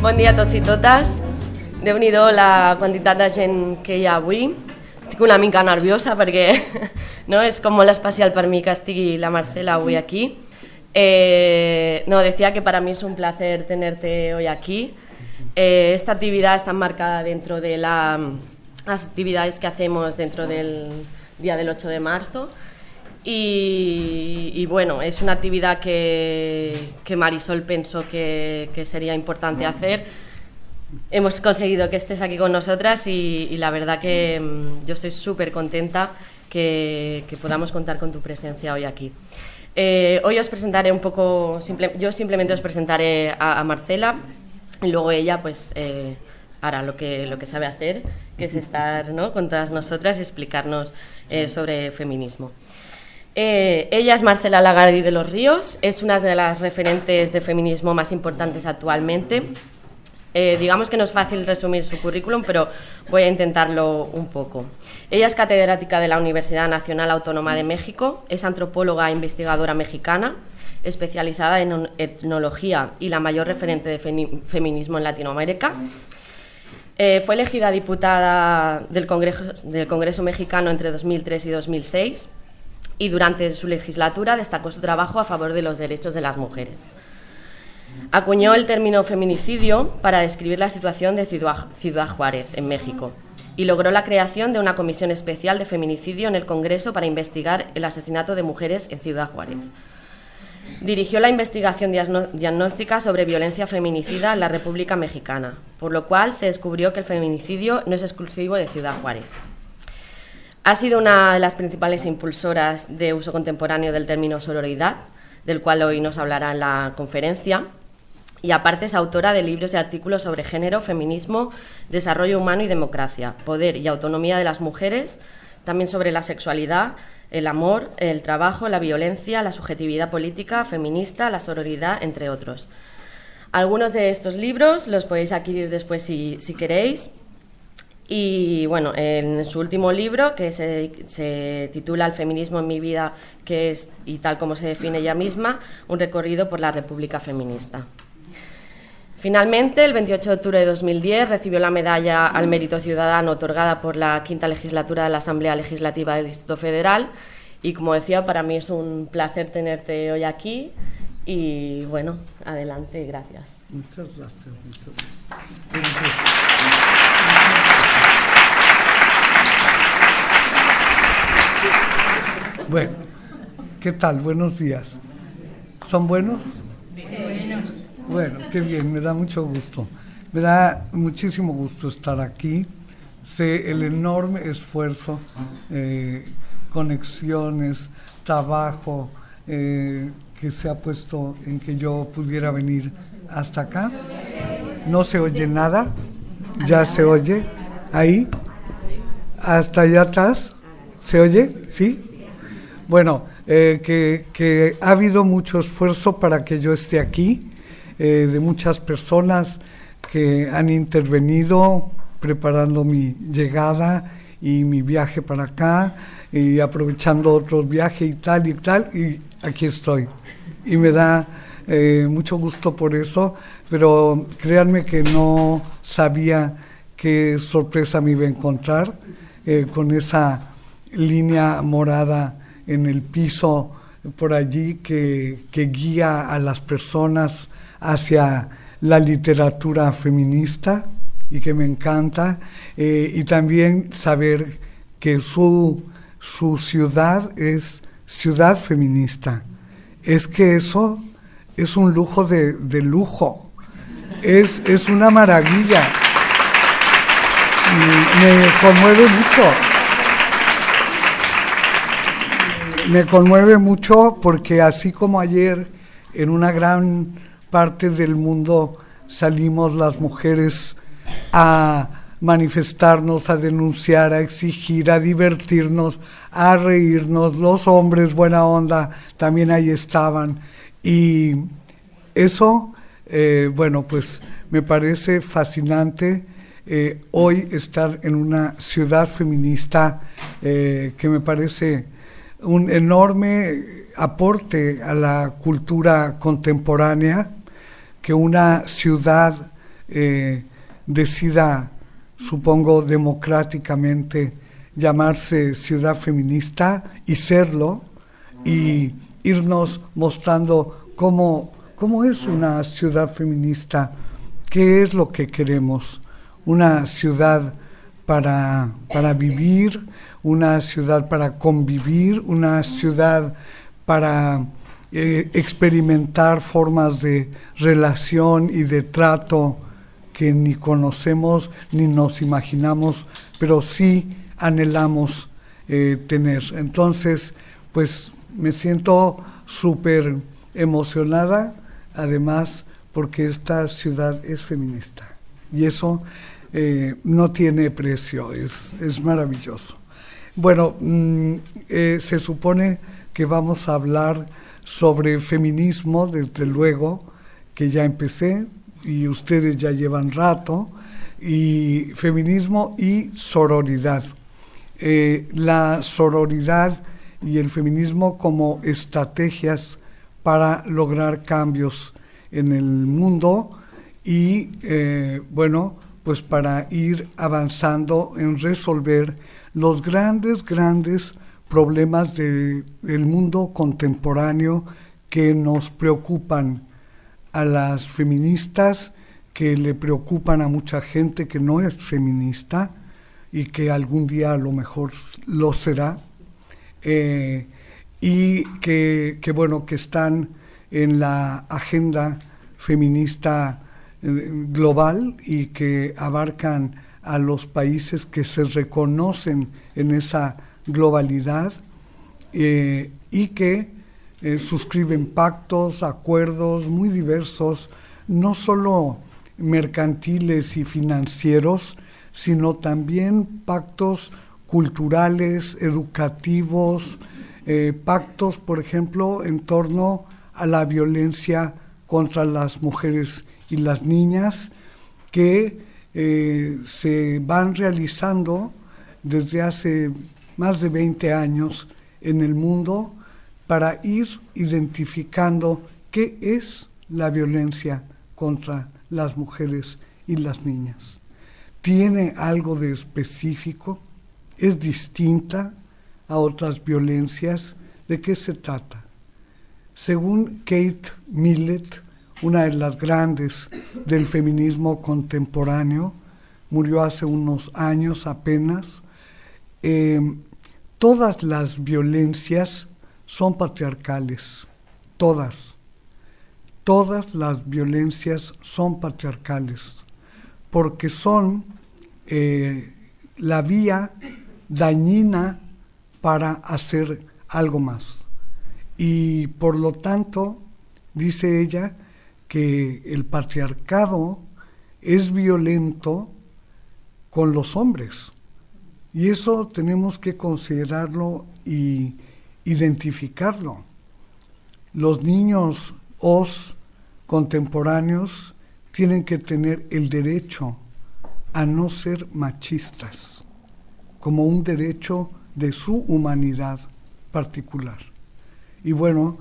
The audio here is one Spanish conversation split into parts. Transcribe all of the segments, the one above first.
Bon dia a tots i totes. Déu-n'hi-do la quantitat de gent que hi ha avui. Estic una mica nerviosa perquè no, es como molt especial per mi que estigui la Marcela hoy aquí. Decía que para mí es un placer tenerte hoy aquí. Esta actividad está enmarcada dentro de las actividades que hacemos dentro del día del 8 de marzo. Y bueno, es una actividad que Marisol pensó que sería importante hacer. Hemos conseguido que estés aquí con nosotras y la verdad que yo estoy súper contenta que podamos contar con tu presencia hoy aquí. Hoy os presentaré un poco, yo simplemente os presentaré a Marcela y luego ella pues hará lo que sabe hacer, que es estar, ¿no?, con todas nosotras y explicarnos sobre feminismo. Ella es Marcela Lagarde de los Ríos, es una de las referentes de feminismo más importantes actualmente. Digamos que no es fácil resumir su currículum, pero voy a intentarlo un poco. Ella es catedrática de la Universidad Nacional Autónoma de México, es antropóloga e investigadora mexicana, especializada en etnología y la mayor referente de feminismo en Latinoamérica. Fue elegida diputada del Congreso mexicano entre 2003 y 2006 y durante su legislatura destacó su trabajo a favor de los derechos de las mujeres. Acuñó el término feminicidio para describir la situación de Ciudad Juárez, en México, y logró la creación de una comisión especial de feminicidio en el Congreso para investigar el asesinato de mujeres en Ciudad Juárez. Dirigió la investigación diagnóstica sobre violencia feminicida en la República Mexicana, por lo cual se descubrió que el feminicidio no es exclusivo de Ciudad Juárez. Ha sido una de las principales impulsoras de uso contemporáneo del término sororidad, del cual hoy nos hablará en la conferencia, y aparte es autora de libros y artículos sobre género, feminismo, desarrollo humano y democracia, poder y autonomía de las mujeres, también sobre la sexualidad, el amor, el trabajo, la violencia, la subjetividad política, feminista, la sororidad, entre otros. Algunos de estos libros los podéis adquirir después si queréis. Y bueno, en su último libro, que se titula El feminismo en mi vida, que es, y tal como se define ella misma, un recorrido por la República Feminista. Finalmente, el 28 de octubre de 2010, recibió la medalla al mérito ciudadano otorgada por la quinta legislatura de la Asamblea Legislativa del Distrito Federal. Y como decía, para mí es un placer tenerte hoy aquí. Y bueno, adelante, gracias. Muchas gracias. Gracias. Bueno, ¿qué tal? Buenos días. ¿Son buenos? Sí, buenos. Bueno, qué bien, me da mucho gusto. Me da muchísimo gusto estar aquí. Sé el enorme esfuerzo, conexiones, trabajo que se ha puesto en que yo pudiera venir hasta acá. No se oye nada, ya se oye. Ahí, hasta allá atrás, ¿se oye? ¿Sí? Bueno, que ha habido mucho esfuerzo para que yo esté aquí, de muchas personas que han intervenido preparando mi llegada y mi viaje para acá, y aprovechando otros viajes y aquí estoy. Y me da mucho gusto por eso, pero créanme que no sabía qué sorpresa me iba a encontrar con esa línea morada en el piso por allí que guía a las personas hacia la literatura feminista y que me encanta, y también saber que su ciudad es ciudad feminista. Es que eso es un lujo de lujo, es una maravilla. Me conmueve mucho. Me conmueve mucho porque así como ayer en una gran parte del mundo salimos las mujeres a manifestarnos, a denunciar, a exigir, a divertirnos, a reírnos, los hombres buena onda también ahí estaban, y eso, bueno, pues me parece fascinante hoy estar en una ciudad feminista que me parece un enorme aporte a la cultura contemporánea, que una ciudad decida, supongo democráticamente, llamarse ciudad feminista y serlo, y irnos mostrando cómo es una ciudad feminista, qué es lo que queremos, una ciudad para vivir, una ciudad para convivir, una ciudad para experimentar formas de relación y de trato que ni conocemos ni nos imaginamos, pero sí anhelamos tener. Entonces, pues me siento súper emocionada, además porque esta ciudad es feminista y eso no tiene precio, es maravilloso. Bueno, se supone que vamos a hablar sobre feminismo, desde luego, que ya empecé y ustedes ya llevan rato, y feminismo y sororidad. La sororidad y el feminismo como estrategias para lograr cambios en el mundo y, bueno, pues para ir avanzando en resolver los grandes problemas del mundo contemporáneo que nos preocupan a las feministas, que le preocupan a mucha gente que no es feminista y que algún día a lo mejor lo será, y que bueno, que están en la agenda feminista global y que abarcan a los países que se reconocen en esa globalidad y que suscriben pactos, acuerdos muy diversos, no solo mercantiles y financieros, sino también pactos culturales, educativos, pactos, por ejemplo, en torno a la violencia contra las mujeres y las niñas, que se van realizando desde hace más de 20 años en el mundo para ir identificando qué es la violencia contra las mujeres y las niñas. ¿Tiene algo de específico? ¿Es distinta a otras violencias? ¿De qué se trata? Según Kate Millett, una de las grandes del feminismo contemporáneo, murió hace unos años apenas, todas las violencias son patriarcales, todas las violencias son patriarcales, porque son la vía dañina para hacer algo más. Y por lo tanto, dice ella, que el patriarcado es violento con los hombres. Y eso tenemos que considerarlo y identificarlo. Los niños contemporáneos tienen que tener el derecho a no ser machistas, como un derecho de su humanidad particular. Y bueno,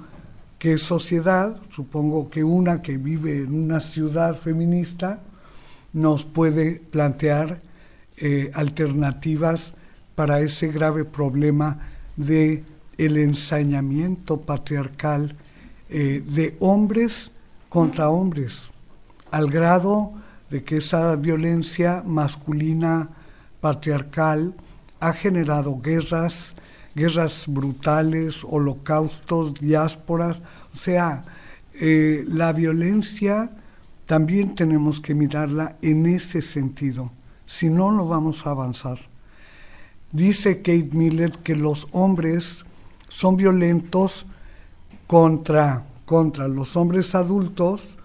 ¿qué sociedad? Supongo que una que vive en una ciudad feminista nos puede plantear alternativas para ese grave problema de el ensañamiento patriarcal de hombres contra hombres, al grado de que esa violencia masculina patriarcal ha generado guerras brutales, holocaustos, diásporas. O sea, la violencia también tenemos que mirarla en ese sentido, si no, no vamos a avanzar. Dice Kate Millett que los hombres son violentos contra los hombres adultos,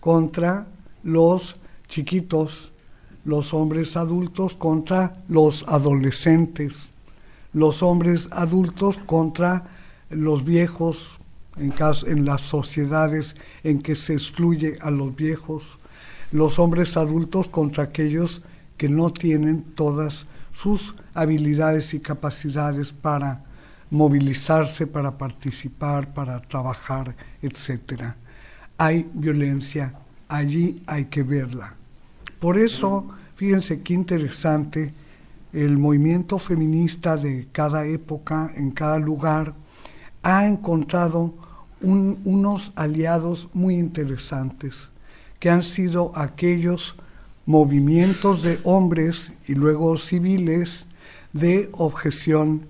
contra los chiquitos, los hombres adultos contra los adolescentes, los hombres adultos contra los viejos, en las sociedades en que se excluye a los viejos, los hombres adultos contra aquellos que no tienen todas sus habilidades y capacidades para movilizarse, para participar, para trabajar, etc. Hay violencia, allí hay que verla. Por eso, fíjense qué interesante, el movimiento feminista de cada época, en cada lugar, ha encontrado unos aliados muy interesantes, que han sido aquellos movimientos de hombres y luego civiles de objeción,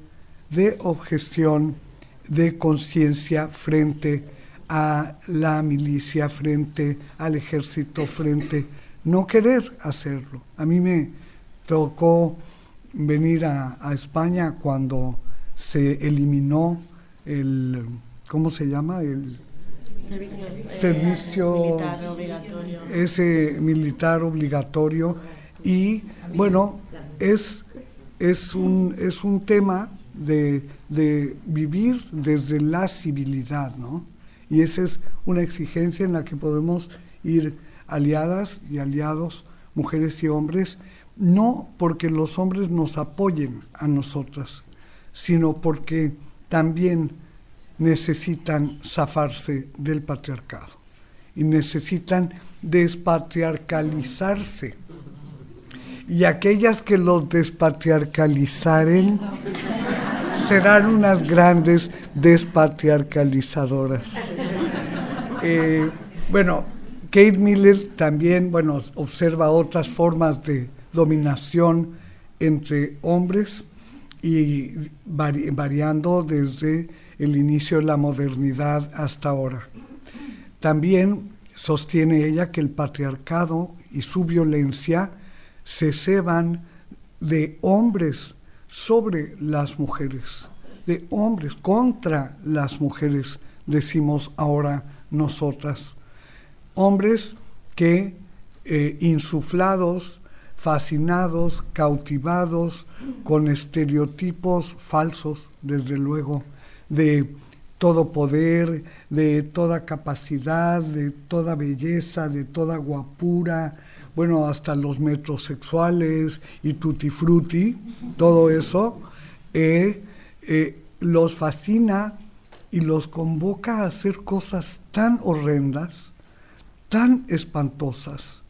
de conciencia frente a la milicia, frente al ejército, frente no querer hacerlo. A mí me tocó venir a España cuando se eliminó el, ¿cómo se llama? El servicio militar obligatorio. Ese militar obligatorio, y bueno, es un tema de vivir desde la civilidad, ¿no? Y esa es una exigencia en la que podemos ir aliadas y aliados, mujeres y hombres, no porque los hombres nos apoyen a nosotras, sino porque también necesitan zafarse del patriarcado y necesitan despatriarcalizarse. Y aquellas que los despatriarcalizaren serán unas grandes despatriarcalizadoras. Bueno, Kate Miller también, bueno, observa otras formas de dominación entre hombres y variando desde el inicio de la modernidad hasta ahora. También sostiene ella que el patriarcado y su violencia se ceban de hombres sobre las mujeres, de hombres contra las mujeres, decimos ahora nosotras. Hombres que insuflados, fascinados, cautivados con estereotipos falsos, desde luego, de todo poder, de toda capacidad, de toda belleza, de toda guapura, bueno, hasta los metrosexuales y tutti frutti, todo eso, los fascina y los convoca a hacer cosas tan horrendas, tan espantosas,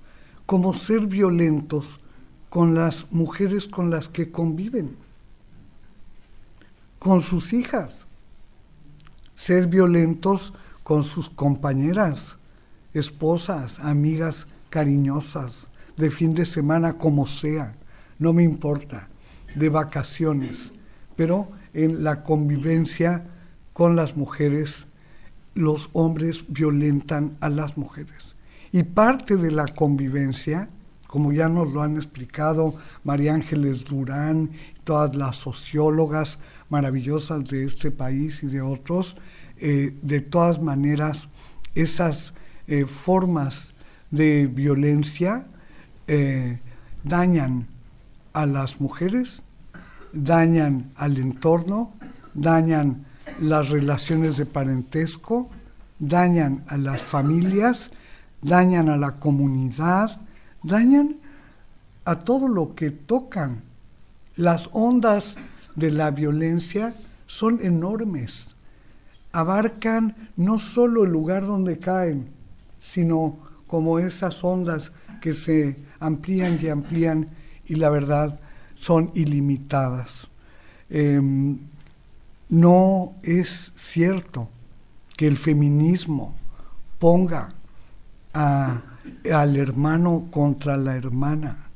como ser violentos con las mujeres con las que conviven, con sus hijas, ser violentos con sus compañeras, esposas, amigas cariñosas, de fin de semana, como sea, no me importa, de vacaciones, pero en la convivencia con las mujeres, los hombres violentan a las mujeres. Y parte de la convivencia, como ya nos lo han explicado María Ángeles Durán, todas las sociólogas maravillosas de este país y de otros, de todas maneras, esas formas de violencia dañan a las mujeres, dañan al entorno, dañan las relaciones de parentesco, dañan a las familias, dañan a la comunidad, dañan a todo lo que tocan. Las ondas de la violencia son enormes, abarcan no solo el lugar donde caen, sino como esas ondas que se amplían y amplían y la verdad son ilimitadas. No es cierto que el feminismo ponga al hermano contra la hermana.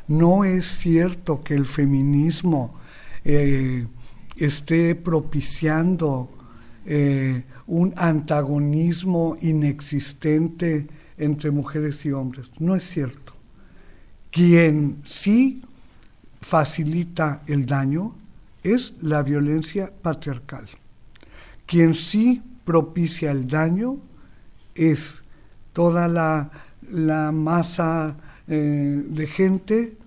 No es cierto que el feminismo esté propiciando un antagonismo inexistente entre mujeres y hombres. No es cierto. Quien sí facilita el daño es la violencia patriarcal. Quien sí propicia el daño es toda la masa de gente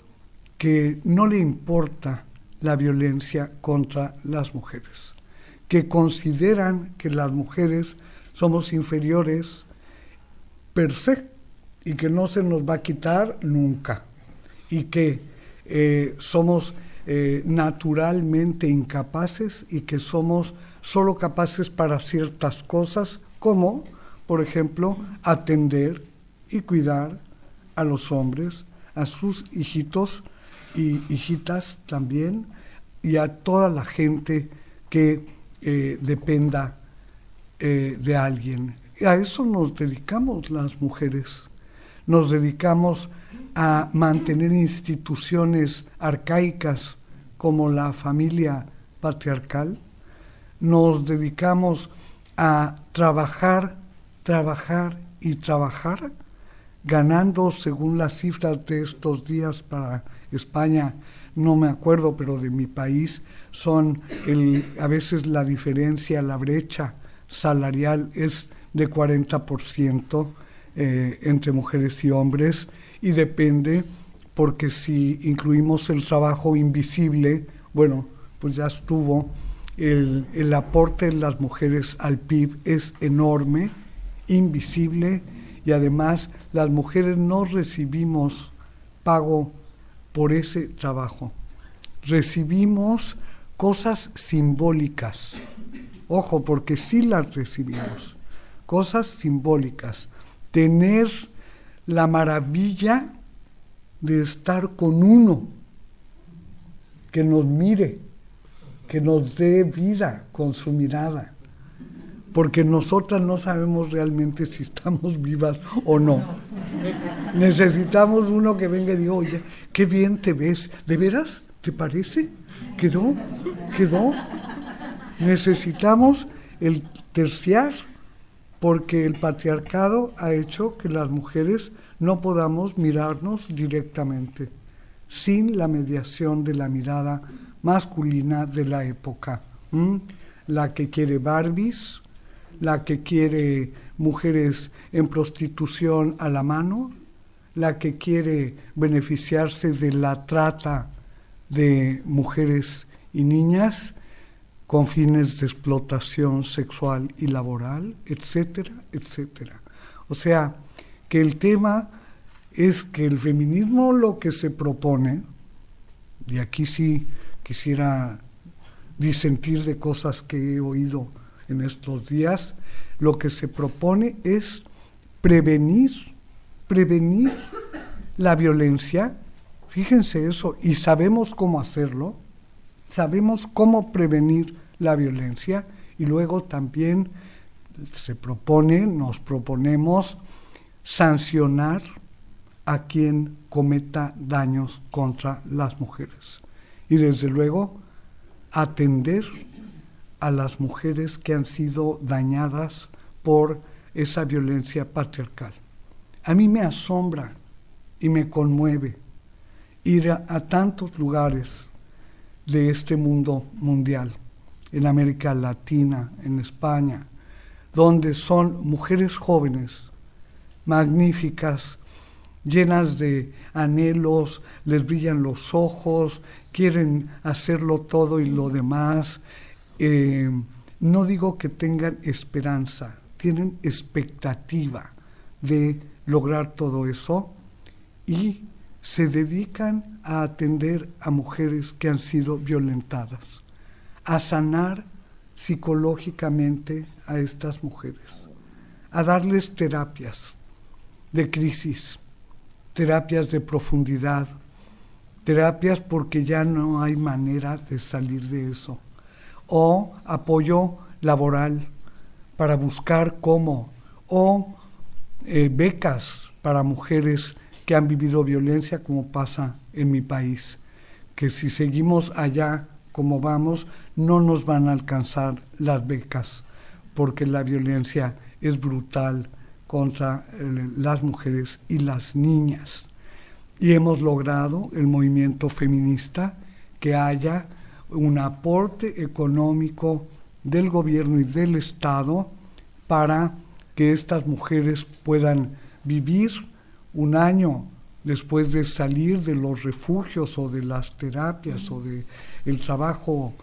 que no le importa la violencia contra las mujeres, que consideran que las mujeres somos inferiores per se y que no se nos va a quitar nunca y que somos naturalmente incapaces y que somos solo capaces para ciertas cosas como, por ejemplo, atender y cuidar a los hombres, a sus hijitos y hijitas también, y a toda la gente que dependa de alguien. Y a eso nos dedicamos las mujeres. Nos dedicamos a mantener instituciones arcaicas como la familia patriarcal. Nos dedicamos a trabajar y trabajar, ganando, según las cifras de estos días para España, no me acuerdo, pero de mi país, son a veces la diferencia, la brecha salarial es de 40% entre mujeres y hombres, y depende, porque si incluimos el trabajo invisible, bueno, pues ya estuvo, el aporte de las mujeres al PIB es enorme, invisible, y además las mujeres no recibimos pago por ese trabajo. Recibimos cosas simbólicas, ojo, porque sí las recibimos, cosas simbólicas. Tener la maravilla de estar con uno, que nos mire, que nos dé vida con su mirada, porque nosotras no sabemos realmente si estamos vivas o no. Necesitamos uno que venga y diga, oye, qué bien te ves, ¿de veras? ¿Te parece? ¿Quedó? Necesitamos el terciar, porque el patriarcado ha hecho que las mujeres no podamos mirarnos directamente, sin la mediación de la mirada masculina de la época. La que quiere Barbies, la que quiere mujeres en prostitución a la mano, la que quiere beneficiarse de la trata de mujeres y niñas con fines de explotación sexual y laboral, etcétera, etcétera. O sea, que el tema es que el feminismo lo que se propone, y aquí sí quisiera disentir de cosas que he oído en estos días, lo que se propone es prevenir la violencia. Fíjense eso, y sabemos cómo hacerlo, sabemos cómo prevenir la violencia, y luego también nos proponemos sancionar a quien cometa daños contra las mujeres. Y desde luego atender a las mujeres que han sido dañadas por esa violencia patriarcal. A mí me asombra y me conmueve ir a tantos lugares de este mundo mundial, en América Latina, en España, donde son mujeres jóvenes, magníficas, llenas de anhelos, les brillan los ojos, quieren hacerlo todo y lo demás. No digo que tengan esperanza, tienen expectativa de lograr todo eso, y se dedican a atender a mujeres que han sido violentadas, a sanar psicológicamente a estas mujeres, a darles terapias de crisis, terapias de profundidad, terapias porque ya no hay manera de salir de eso, o apoyo laboral para buscar cómo, o becas para mujeres que han vivido violencia, como pasa en mi país, que si seguimos allá como vamos, no nos van a alcanzar las becas, porque la violencia es brutal contra las mujeres y las niñas. Y hemos logrado, el movimiento feminista, que haya un aporte económico del gobierno y del Estado para que estas mujeres puedan vivir un año después de salir de los refugios o de las terapias o de el trabajo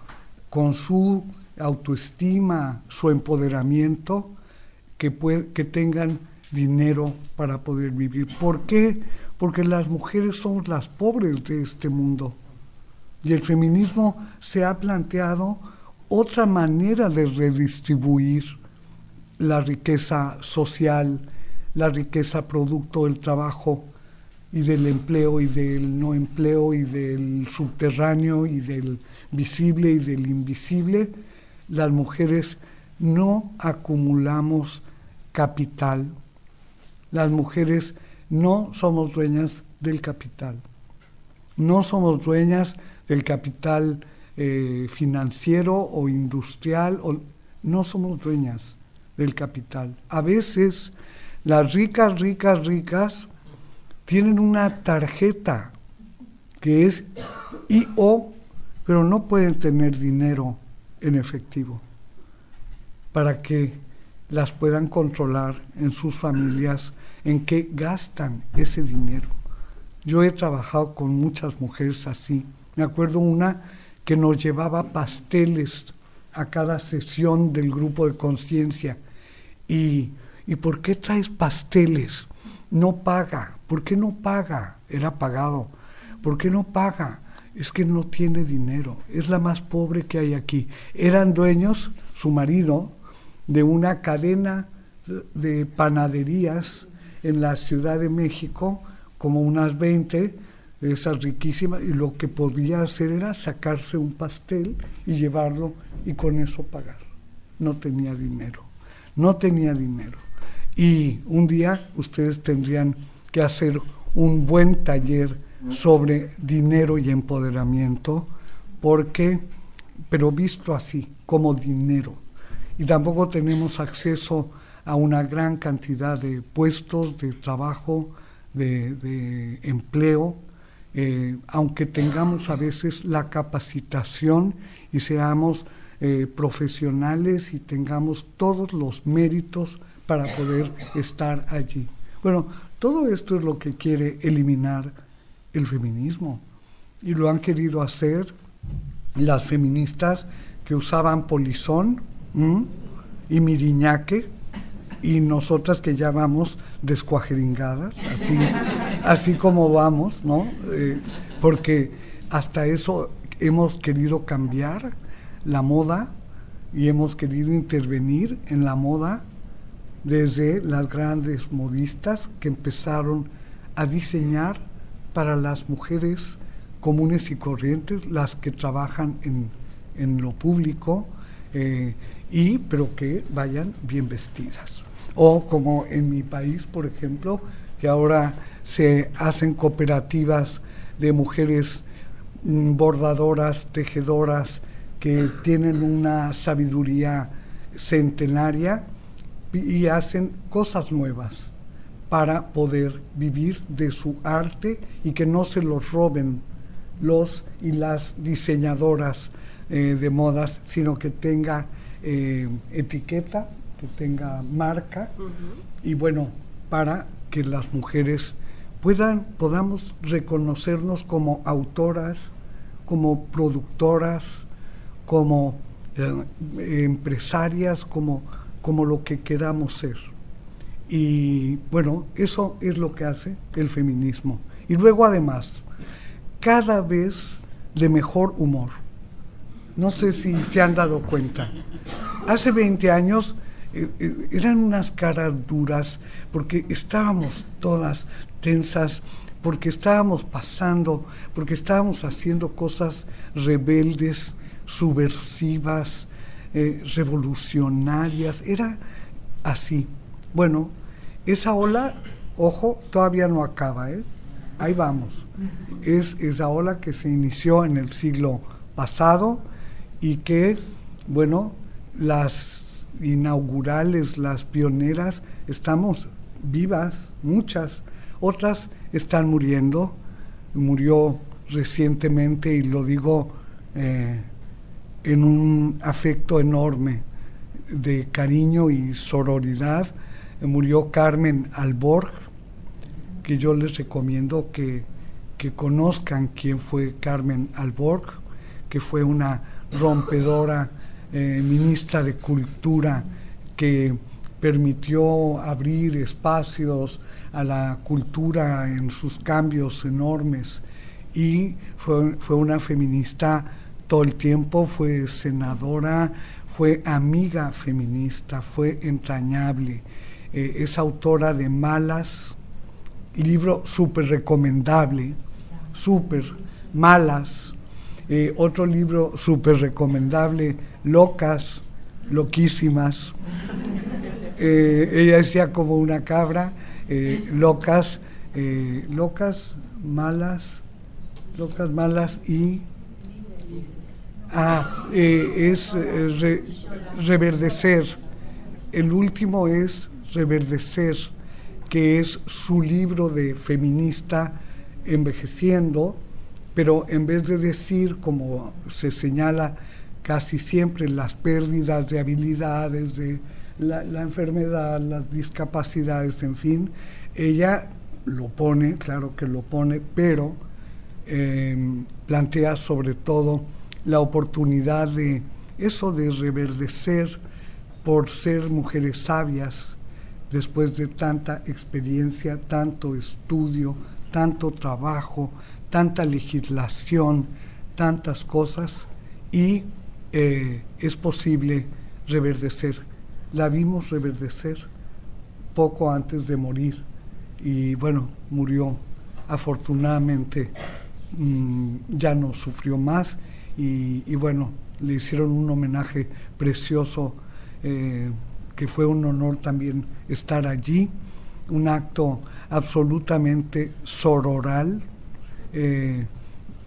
con su autoestima, su empoderamiento, que tengan dinero para poder vivir. ¿Por qué? Porque las mujeres somos las pobres de este mundo. Y el feminismo se ha planteado otra manera de redistribuir la riqueza social, la riqueza producto del trabajo y del empleo y del no empleo y del subterráneo y del visible y del invisible, las mujeres no acumulamos capital. Las mujeres no somos dueñas del capital. No somos dueñas del capital financiero o industrial, no somos dueñas del capital. A veces las ricas tienen una tarjeta que es I.O., pero no pueden tener dinero en efectivo para que las puedan controlar en sus familias, en qué gastan ese dinero. Yo he trabajado con muchas mujeres así. Me acuerdo una que nos llevaba pasteles a cada sesión del grupo de conciencia. ¿Y por qué traes pasteles? No paga. ¿Por qué no paga? Era pagado. ¿Por qué no paga? Es que no tiene dinero. Es la más pobre que hay aquí. Eran dueños, su marido, de una cadena de panaderías en la Ciudad de México, como unas 20, esas riquísimas, y lo que podía hacer era sacarse un pastel y llevarlo y con eso pagar. No tenía dinero. Y un día ustedes tendrían que hacer un buen taller sobre dinero y empoderamiento, pero visto así, como dinero. Y tampoco tenemos acceso a una gran cantidad de puestos de trabajo, de empleo, aunque tengamos a veces la capacitación y seamos profesionales y tengamos todos los méritos para poder estar allí. Bueno, todo esto es lo que quiere eliminar el feminismo, y lo han querido hacer las feministas que usaban polizón y miriñaque, y nosotras que ya vamos descuajeringadas, así como vamos, ¿no? Porque hasta eso hemos querido cambiar la moda y hemos querido intervenir en la moda desde las grandes modistas que empezaron a diseñar para las mujeres comunes y corrientes, las que trabajan en lo público, pero que vayan bien vestidas. O como en mi país, por ejemplo, que ahora se hacen cooperativas de mujeres bordadoras, tejedoras, que tienen una sabiduría centenaria y hacen cosas nuevas para poder vivir de su arte y que no se los roben los y las diseñadoras de modas, sino que tenga etiqueta, que tenga marca, y bueno, para que las mujeres podamos reconocernos como autoras, como productoras, como empresarias, como lo que queramos ser. Y bueno, eso es lo que hace el feminismo. Y luego además, cada vez de mejor humor. No sé si se han dado cuenta. Hace 20 años eran unas caras duras porque estábamos todas tensas, porque estábamos pasando, porque estábamos haciendo cosas rebeldes, subversivas, revolucionarias. Era así. Bueno, esa ola, ojo, todavía no acaba, ahí vamos. Es esa ola que se inició en el siglo pasado y que, bueno, las inaugurales, las pioneras, estamos vivas, muchas, otras están muriendo. Murió recientemente, y lo digo en un afecto enorme de cariño y sororidad, murió Carmen Alborg, que yo les recomiendo que conozcan quién fue Carmen Alborg, que fue una rompedora ministra de Cultura que permitió abrir espacios a la cultura en sus cambios enormes, y fue una feminista todo el tiempo, fue senadora, fue amiga feminista, fue entrañable. Es autora de Malas, libro súper recomendable, súper Malas, otro libro súper recomendable, Locas, Loquísimas. Ella decía como una cabra, locas, malas y Reverdecer. El último es Reverdecer, que es su libro de feminista envejeciendo, pero en vez de decir, como se señala casi siempre, las pérdidas de habilidades, de la enfermedad, las discapacidades, en fin, ella lo pone, claro que lo pone, pero plantea sobre todo la oportunidad de eso, de reverdecer por ser mujeres sabias después de tanta experiencia, tanto estudio, tanto trabajo, tanta legislación, tantas cosas, y es posible reverdecer. La vimos reverdecer poco antes de morir y bueno, murió afortunadamente, ya no sufrió más y bueno, le hicieron un homenaje precioso, que fue un honor también estar allí, un acto absolutamente sororal.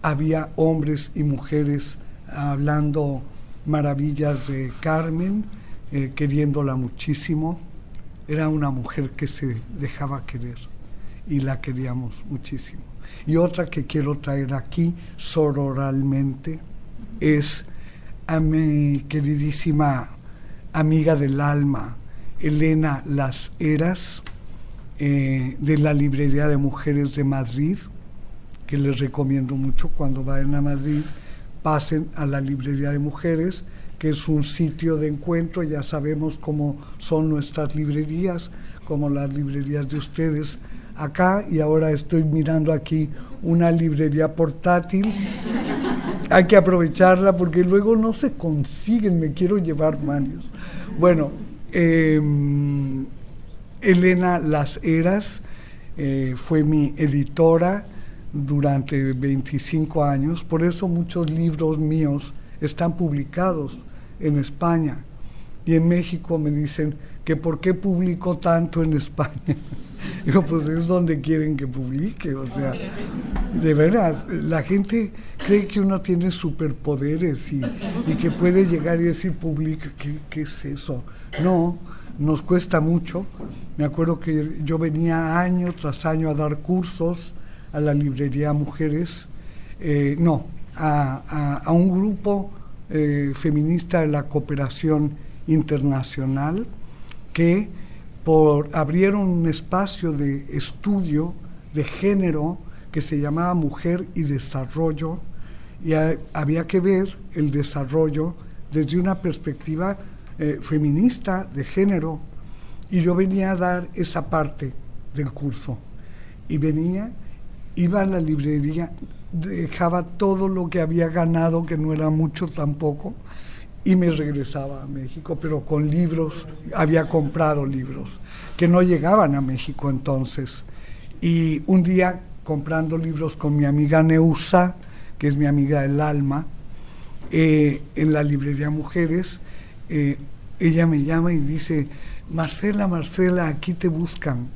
Había hombres y mujeres hablando maravillas de Carmen, queriéndola muchísimo. Era una mujer que se dejaba querer y la queríamos muchísimo. Y otra que quiero traer aquí sororalmente es a mi queridísima amiga del alma, Elena Las Heras, de la Librería de Mujeres de Madrid, que les recomiendo mucho. Cuando vayan a Madrid, pasen a la Librería de Mujeres, que es un sitio de encuentro. Ya sabemos cómo son nuestras librerías, como las librerías de ustedes acá, y ahora estoy mirando aquí una librería portátil. Hay que aprovecharla porque luego no se consiguen, me quiero llevar varios. Bueno, Elena Las Heras fue mi editora durante 25 años, por eso muchos libros míos están publicados en España, y en México me dicen que por qué publico tanto en España. Digo, pues es donde quieren que publique, o sea, de veras, la gente cree que uno tiene superpoderes y que puede llegar y decir, publica, ¿qué es eso? No, nos cuesta mucho. Me acuerdo que yo venía año tras año a dar cursos a la Librería Mujeres, a un grupo feminista de la Cooperación Internacional que abrieron un espacio de estudio de género que se llamaba Mujer y Desarrollo, y había que ver el desarrollo desde una perspectiva feminista de género, y yo venía a dar esa parte del curso, y iba a la librería, dejaba todo lo que había ganado, que no era mucho tampoco, y me regresaba a México, pero con libros. Había comprado libros que no llegaban a México entonces, y un día comprando libros con mi amiga Neusa, que es mi amiga del alma, en la Librería Mujeres, ella me llama y dice, Marcela, aquí te buscan.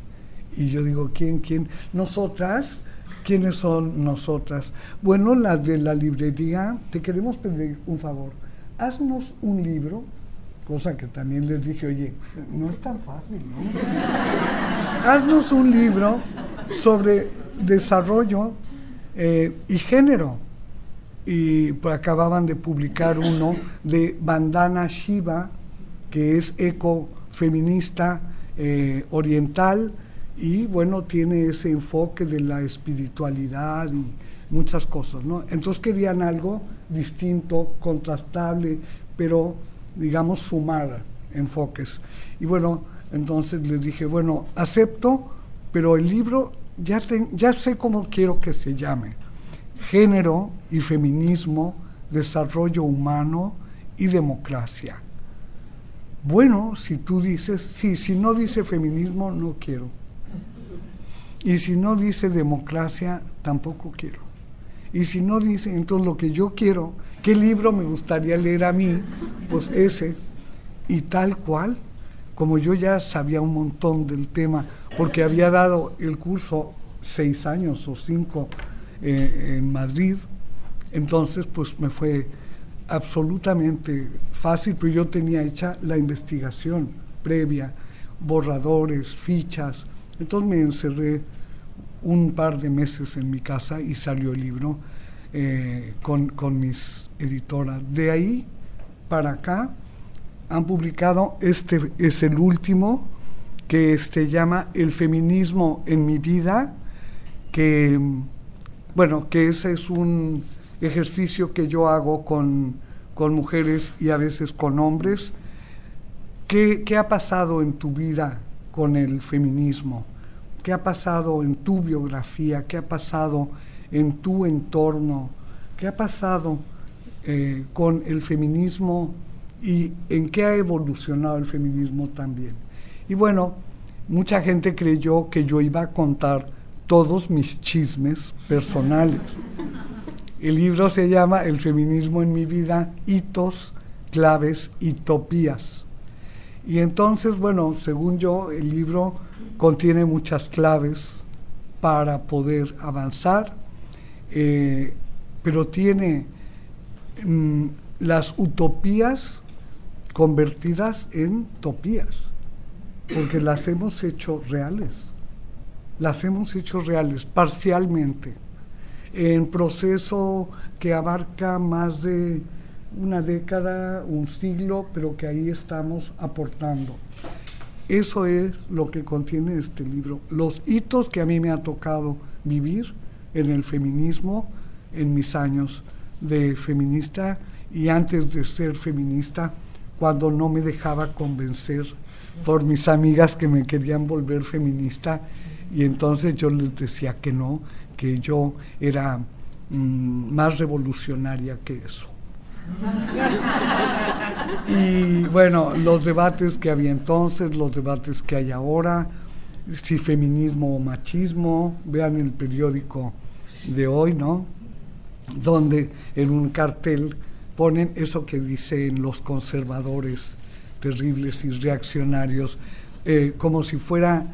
Y yo digo, ¿quién? ¿Nosotras? ¿Quiénes son nosotras? Bueno, las de la librería, te queremos pedir un favor, haznos un libro, cosa que también les dije, oye, no es tan fácil, ¿no? Haznos un libro sobre desarrollo y género. Y pues acababan de publicar uno de Vandana Shiva, que es ecofeminista oriental, y bueno, tiene ese enfoque de la espiritualidad y muchas cosas, ¿no? Entonces querían algo distinto, contrastable, pero digamos sumar enfoques. Y bueno, entonces les dije, bueno, acepto, pero el libro ya sé cómo quiero que se llame: Género y Feminismo, Desarrollo Humano y Democracia. Bueno, si tú dices, sí, si no dice feminismo, no quiero. Y si no dice democracia, tampoco quiero. Y si no dice, entonces lo que yo quiero, ¿qué libro me gustaría leer a mí? Pues ese. Y tal cual, como yo ya sabía un montón del tema, porque había dado el curso 6 años o 5 en Madrid, entonces pues me fue absolutamente fácil, pero yo tenía hecha la investigación previa, borradores, fichas. Entonces me encerré un par de meses en mi casa y salió el libro con mis editoras. De ahí para acá han publicado, este es el último, que se llama El feminismo en mi vida, que ese es un ejercicio que yo hago con mujeres y a veces con hombres. ¿Qué ha pasado en tu vida con el feminismo? ¿Qué ha pasado en tu biografía? ¿Qué ha pasado en tu entorno? ¿Qué ha pasado con el feminismo y en qué ha evolucionado el feminismo también? Y bueno, mucha gente creyó que yo iba a contar todos mis chismes personales. El libro se llama El feminismo en mi vida, hitos, claves y utopías. Y entonces, bueno, según yo, el libro contiene muchas claves para poder avanzar, pero tiene las utopías convertidas en topías, porque las hemos hecho reales parcialmente, en proceso que abarca más de una década, un siglo, pero que ahí estamos aportando. Eso es lo que contiene este libro, los hitos que a mí me ha tocado vivir en el feminismo, en mis años de feminista y antes de ser feminista, cuando no me dejaba convencer por mis amigas que me querían volver feminista, y entonces yo les decía que no, que yo era más revolucionaria que eso. Y bueno, los debates que había entonces, los debates que hay ahora, si feminismo o machismo, vean el periódico de hoy, ¿no? Donde en un cartel ponen eso que dicen los conservadores terribles y reaccionarios, como si fuera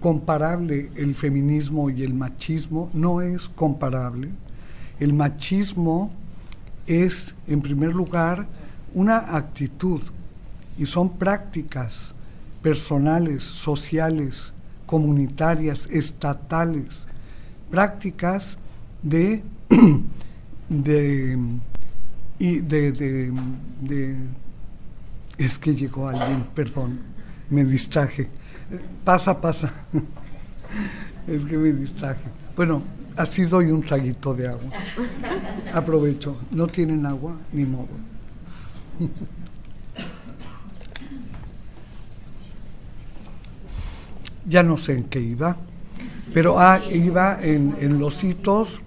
comparable el feminismo y el machismo. No es comparable. El machismo es, en primer lugar, una actitud, y son prácticas personales, sociales, comunitarias, estatales, prácticas es que llegó alguien, perdón, me distraje. Pasa. Es que me distraje. Bueno, así doy un traguito de agua. Aprovecho. ¿No tienen agua? Ni modo. Ya no sé en qué iba, pero iba en los hitos,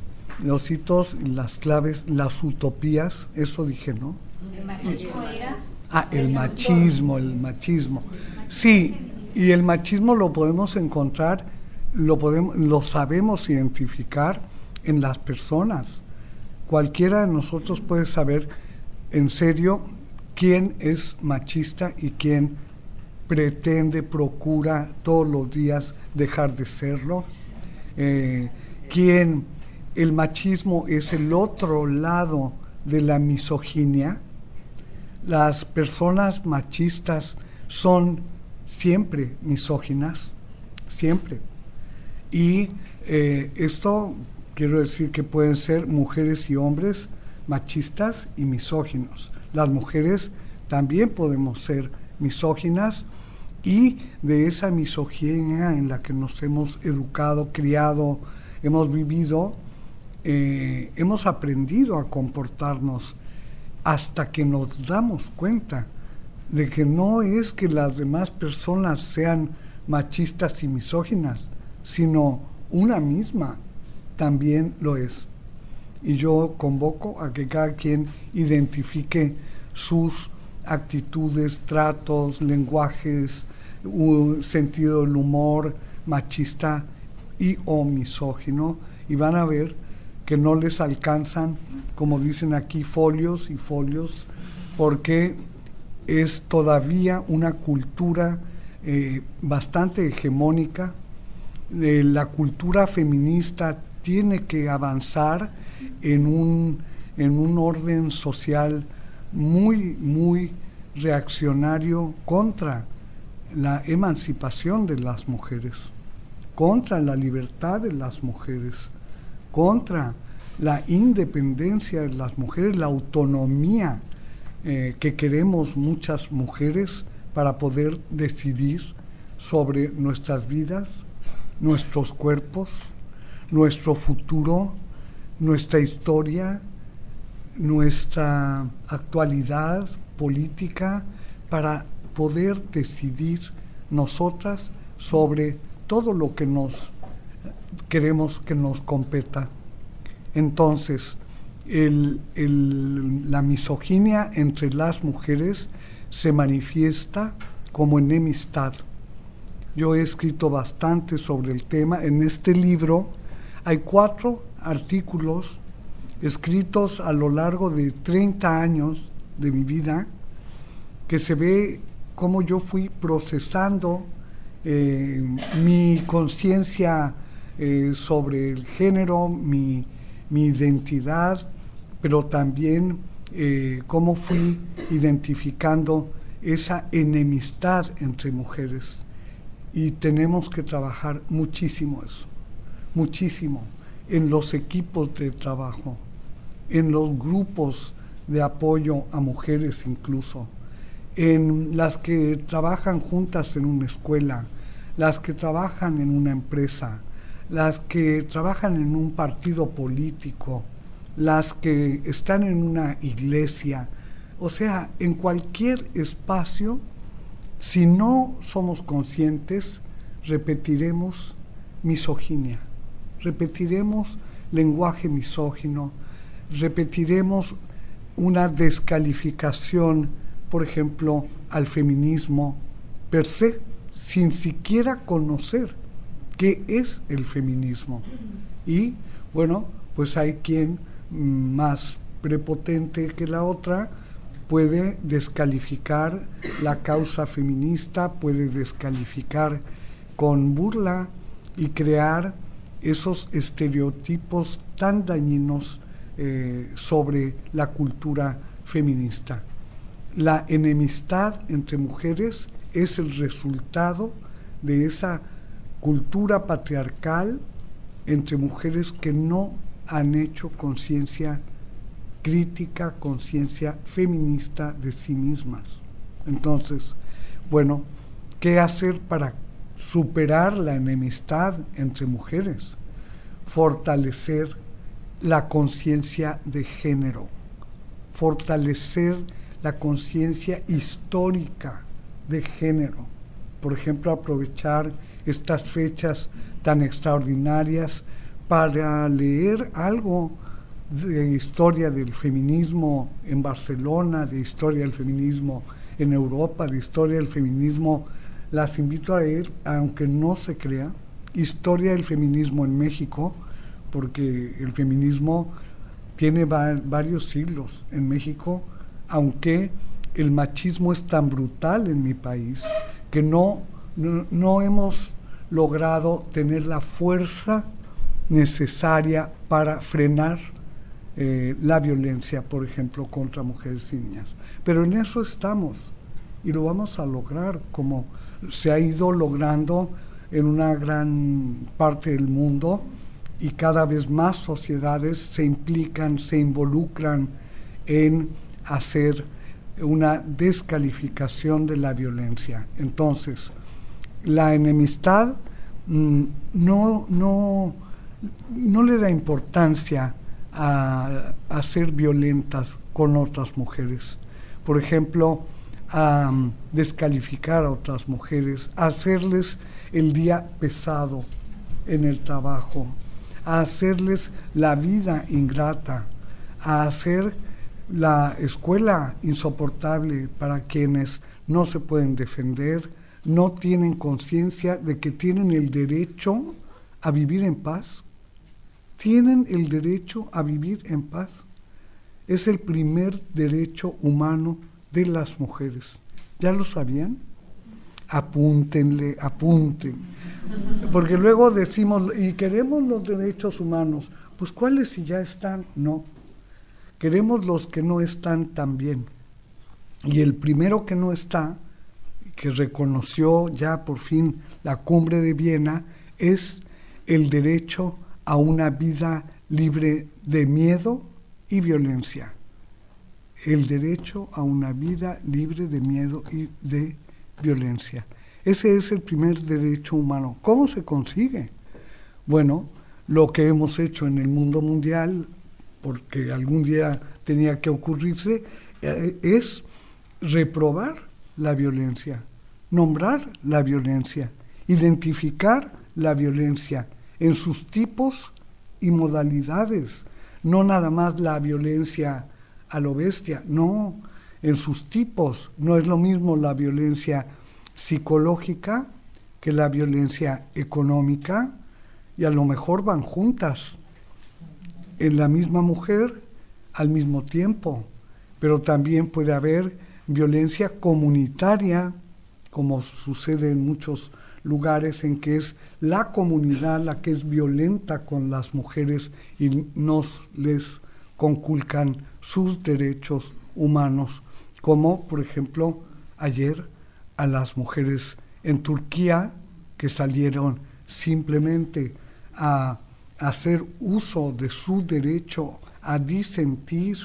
las claves, las utopías, eso dije, ¿no? ¿El machismo era? El machismo. Sí, y el machismo lo podemos encontrar, lo sabemos identificar en las personas. Cualquiera de nosotros puede saber en serio quién es machista y quién procura todos los días dejar de serlo. El machismo es el otro lado de la misoginia. Las personas machistas son siempre misóginas, siempre. Y esto quiero decir que pueden ser mujeres y hombres machistas y misóginos. Las mujeres también podemos ser misóginas, y de esa misoginia en la que nos hemos educado, criado, hemos vivido, hemos aprendido a comportarnos hasta que nos damos cuenta de que no es que las demás personas sean machistas y misóginas, sino una misma también lo es. Y yo convoco a que cada quien identifique sus actitudes, tratos, lenguajes, un sentido del humor machista y o misógino, y van a ver que no les alcanzan, como dicen aquí, folios y folios, porque es todavía una cultura bastante hegemónica. La cultura feminista tiene que avanzar en un orden social muy, muy reaccionario contra la emancipación de las mujeres, contra la libertad de las mujeres, contra la independencia de las mujeres, la autonomía que queremos muchas mujeres para poder decidir sobre nuestras vidas, nuestros cuerpos, nuestro futuro, nuestra historia, nuestra actualidad política, para poder decidir nosotras sobre todo lo que nos queremos que nos competa. Entonces, la misoginia entre las mujeres se manifiesta como enemistad. Yo he escrito bastante sobre el tema. En este libro hay 4 artículos escritos a lo largo de 30 años de mi que se ve cómo yo fui procesando mi conciencia sobre el género, mi identidad, pero también cómo fui identificando esa enemistad entre mujeres. Y tenemos que trabajar muchísimo eso, muchísimo, en los equipos de trabajo, en los grupos de apoyo a mujeres incluso, en las que trabajan juntas en una escuela, las que trabajan en una empresa, las que trabajan en un partido político, las que están en una iglesia, o sea, en cualquier espacio. Si no somos conscientes, repetiremos misoginia, repetiremos lenguaje misógino, repetiremos una descalificación, por ejemplo, al feminismo per se, sin siquiera conocer qué es el feminismo. Y bueno, pues hay quien más prepotente que la otra puede descalificar la causa feminista, puede descalificar con burla y crear esos estereotipos tan dañinos sobre la cultura feminista. La enemistad entre mujeres es el resultado de esa cultura patriarcal entre mujeres que no han hecho conciencia crítica, conciencia feminista de sí mismas. Entonces, bueno, ¿qué hacer para superar la enemistad entre mujeres? Fortalecer la conciencia de género, fortalecer la conciencia histórica de género. Por ejemplo, aprovechar estas fechas tan extraordinarias para leer algo de historia del feminismo en Barcelona, de historia del feminismo en Europa, de historia del feminismo. Las invito a leer, aunque no se crea, historia del feminismo en México, porque el feminismo tiene varios siglos en México, aunque el machismo es tan brutal en mi país que no hemos logrado tener la fuerza necesaria para frenar la violencia, por ejemplo, contra mujeres y niñas. Pero en eso estamos y lo vamos a lograr, como se ha ido logrando en una gran parte del mundo, y cada vez más sociedades se implican, se involucran en hacer una descalificación de la viencia. Entonces, la enemistad no le da importancia a ser violentas con otras mujeres. Por ejemplo, a descalificar a otras mujeres, a hacerles el día pesado en el trabajo, a hacerles la vida ingrata, a hacer la escuela insoportable para quienes no se pueden defender, no tienen conciencia de que tienen el derecho a vivir en paz. Tienen el derecho a vivir en paz. Es el primer derecho humano de las mujeres. ¿Ya lo sabían? Apúntenle, apunten. Porque luego decimos, y queremos los derechos humanos. Pues ¿cuáles si ya están? No. Queremos los que no están también. Y el primero que no está, que reconoció ya por fin la Cumbre de Viena, es el derecho a una vida libre de miedo y violencia. El derecho a una vida libre de miedo y de violencia. Ese es el primer derecho humano. ¿Cómo se consigue? Bueno, lo que hemos hecho en el mundo mundial, porque algún día tenía que ocurrirse, es reprobar la violencia, nombrar la violencia, identificar la violencia en sus tipos y modalidades, no nada más la violencia a lo bestia, no, en sus tipos. No es lo mismo la violencia psicológica que la violencia económica, y a lo mejor van juntas en la misma mujer al mismo tiempo, pero también puede haber violencia comunitaria, como sucede en muchos lugares en que es la comunidad la que es violenta con las mujeres y no les conculcan sus derechos humanos, como por ejemplo ayer a las mujeres en Turquía que salieron simplemente a hacer uso de su derecho a disentir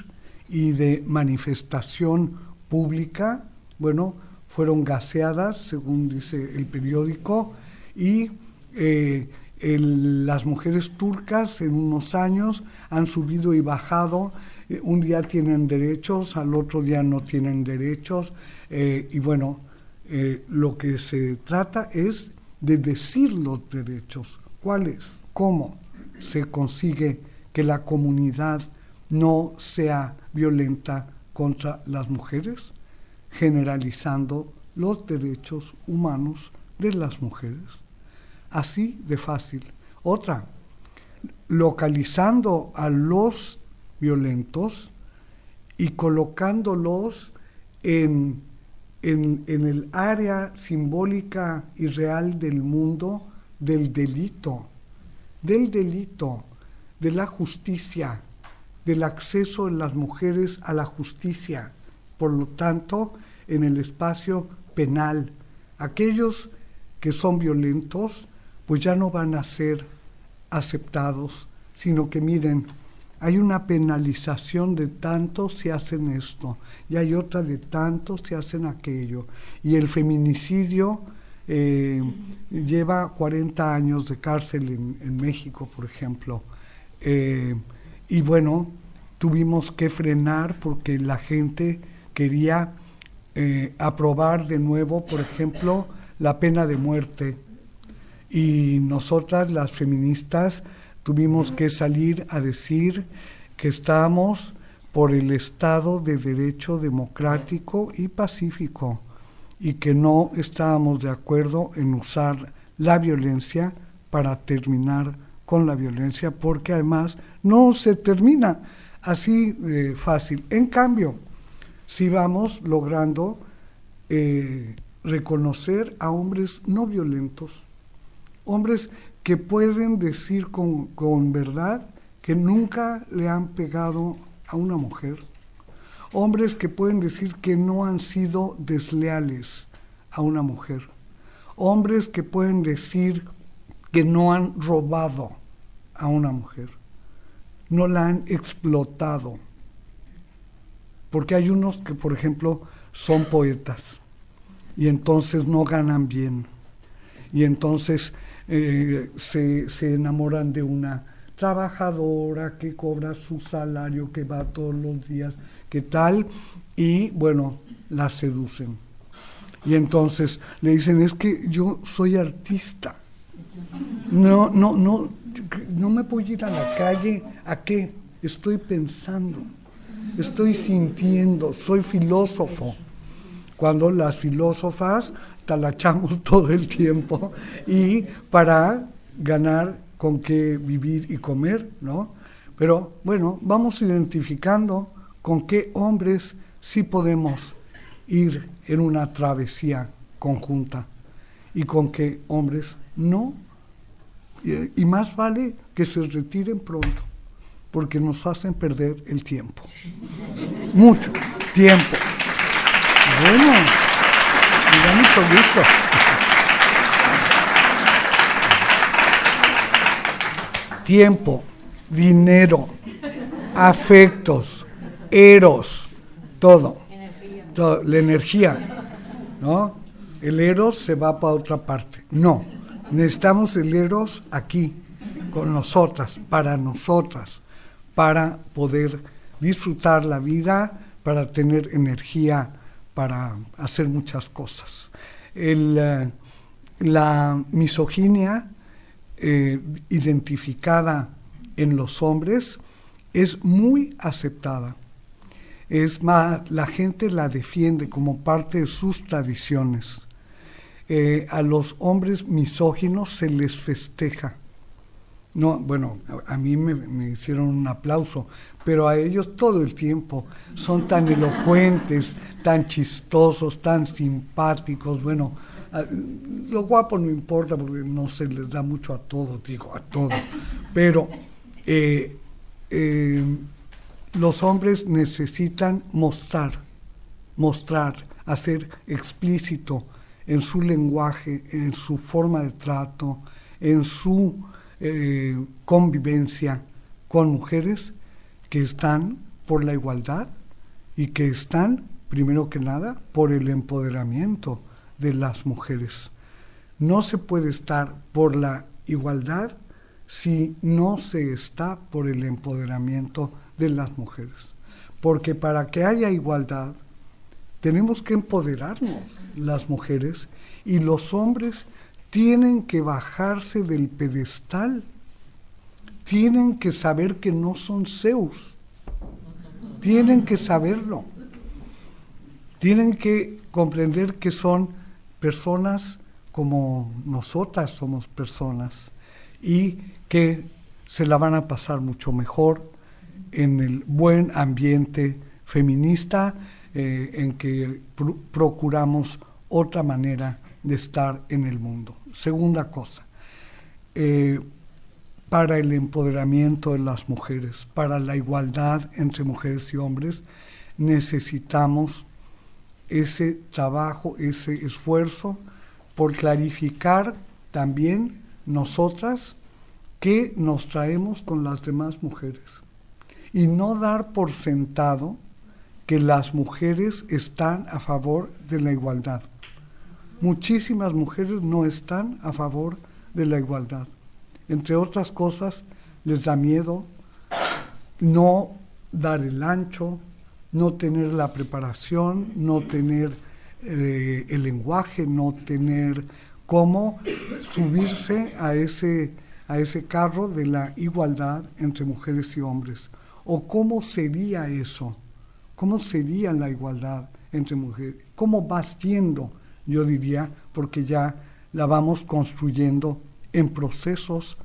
y de manifestación pública. Bueno, fueron gaseadas, según dice el periódico, y las mujeres turcas en unos años han subido y bajado. Un día tienen derechos, al otro día no tienen derechos, y bueno, lo que se trata es de decir los derechos. ¿Cuáles? ¿Cómo se consigue que la comunidad no sea violenta contra las mujeres? Generalizando los derechos humanos de las mujeres. Así de fácil. Otra, localizando a los violentos y colocándolos en el área simbólica y real del mundo del delito, de la justicia, del acceso de las mujeres a la justicia. Por lo tanto, en el espacio penal, aquellos que son violentos, pues ya no van a ser aceptados, sino que miren, hay una penalización de tanto si hacen esto, y hay otra de tanto si hacen aquello. Y el feminicidio lleva 40 años de cárcel en México, por ejemplo. Y bueno, tuvimos que frenar porque la gente quería aprobar de nuevo, por ejemplo, la pena de muerte. Y nosotras, las feministas, tuvimos que salir a decir que estábamos por el Estado de Derecho democrático y pacífico y que no estábamos de acuerdo en usar la violencia para terminar con la violencia, porque además no se termina así fácil. En cambio, si vamos logrando reconocer a hombres no violentos, hombres que pueden decir con verdad que nunca le han pegado a una mujer, hombres que pueden decir que no han sido desleales a una mujer, hombres que pueden decir que no han robado a una mujer, no la han explotado. Porque hay unos que, por ejemplo, son poetas y entonces no ganan bien y entonces se enamoran de una trabajadora que cobra su salario, que va todos los días, que tal, y bueno, la seducen. Y entonces le dicen, es que yo soy artista, no me puedo ir a la calle, ¿a qué? Estoy pensando, estoy sintiendo, soy filósofo. Cuando las filósofas talachamos todo el tiempo y para ganar con qué vivir y comer, ¿no? Pero bueno, vamos identificando con qué hombres sí podemos ir en una travesía conjunta y con qué hombres no. Y más vale que se retiren pronto, porque nos hacen perder el tiempo. Mucho tiempo. Bueno, me da mucho gusto. Tiempo, dinero, afectos, eros, todo. La energía, ¿no? El eros se va para otra parte. No, necesitamos el eros aquí, con nosotras, para poder disfrutar la vida, para tener energía, para hacer muchas cosas. La misoginia identificada en los hombres es muy aceptada. Es más, la gente la defiende como parte de sus tradiciones. A los hombres misóginos se les festeja. No, bueno, a mí me hicieron un aplauso, pero a ellos todo el tiempo. Son tan elocuentes, tan chistosos, tan simpáticos. Bueno, lo guapo no importa porque no se les da mucho a todo, digo, a todo. Pero los hombres necesitan mostrar, hacer explícito en su lenguaje, en su forma de trato, en su convivencia con mujeres que están por la igualdad y que están, primero que nada, por el empoderamiento de las mujeres. No se puede estar por la igualdad si no se está por el empoderamiento de las mujeres. Porque para que haya igualdad, tenemos que empoderarnos las mujeres y los hombres tienen que bajarse del pedestal, tienen que saber que no son Zeus, tienen que saberlo, tienen que comprender que son personas como nosotras somos personas y que se la van a pasar mucho mejor en el buen ambiente feminista en que procuramos otra manera de estar en el mundo. Segunda cosa, para el empoderamiento de las mujeres, para la igualdad entre mujeres y hombres, necesitamos ese trabajo, ese esfuerzo por clarificar también nosotras qué nos traemos con las demás mujeres y no dar por sentado que las mujeres están a favor de la igualdad. Muchísimas mujeres no están a favor de la igualdad. Entre otras cosas, les da miedo no dar el ancho, no tener la preparación, no tener el lenguaje, no tener cómo subirse a ese carro de la igualdad entre mujeres y hombres. ¿O cómo sería eso? ¿Cómo sería la igualdad entre mujeres? ¿Cómo va siendo? Yo diría, porque ya la vamos construyendo en procesos,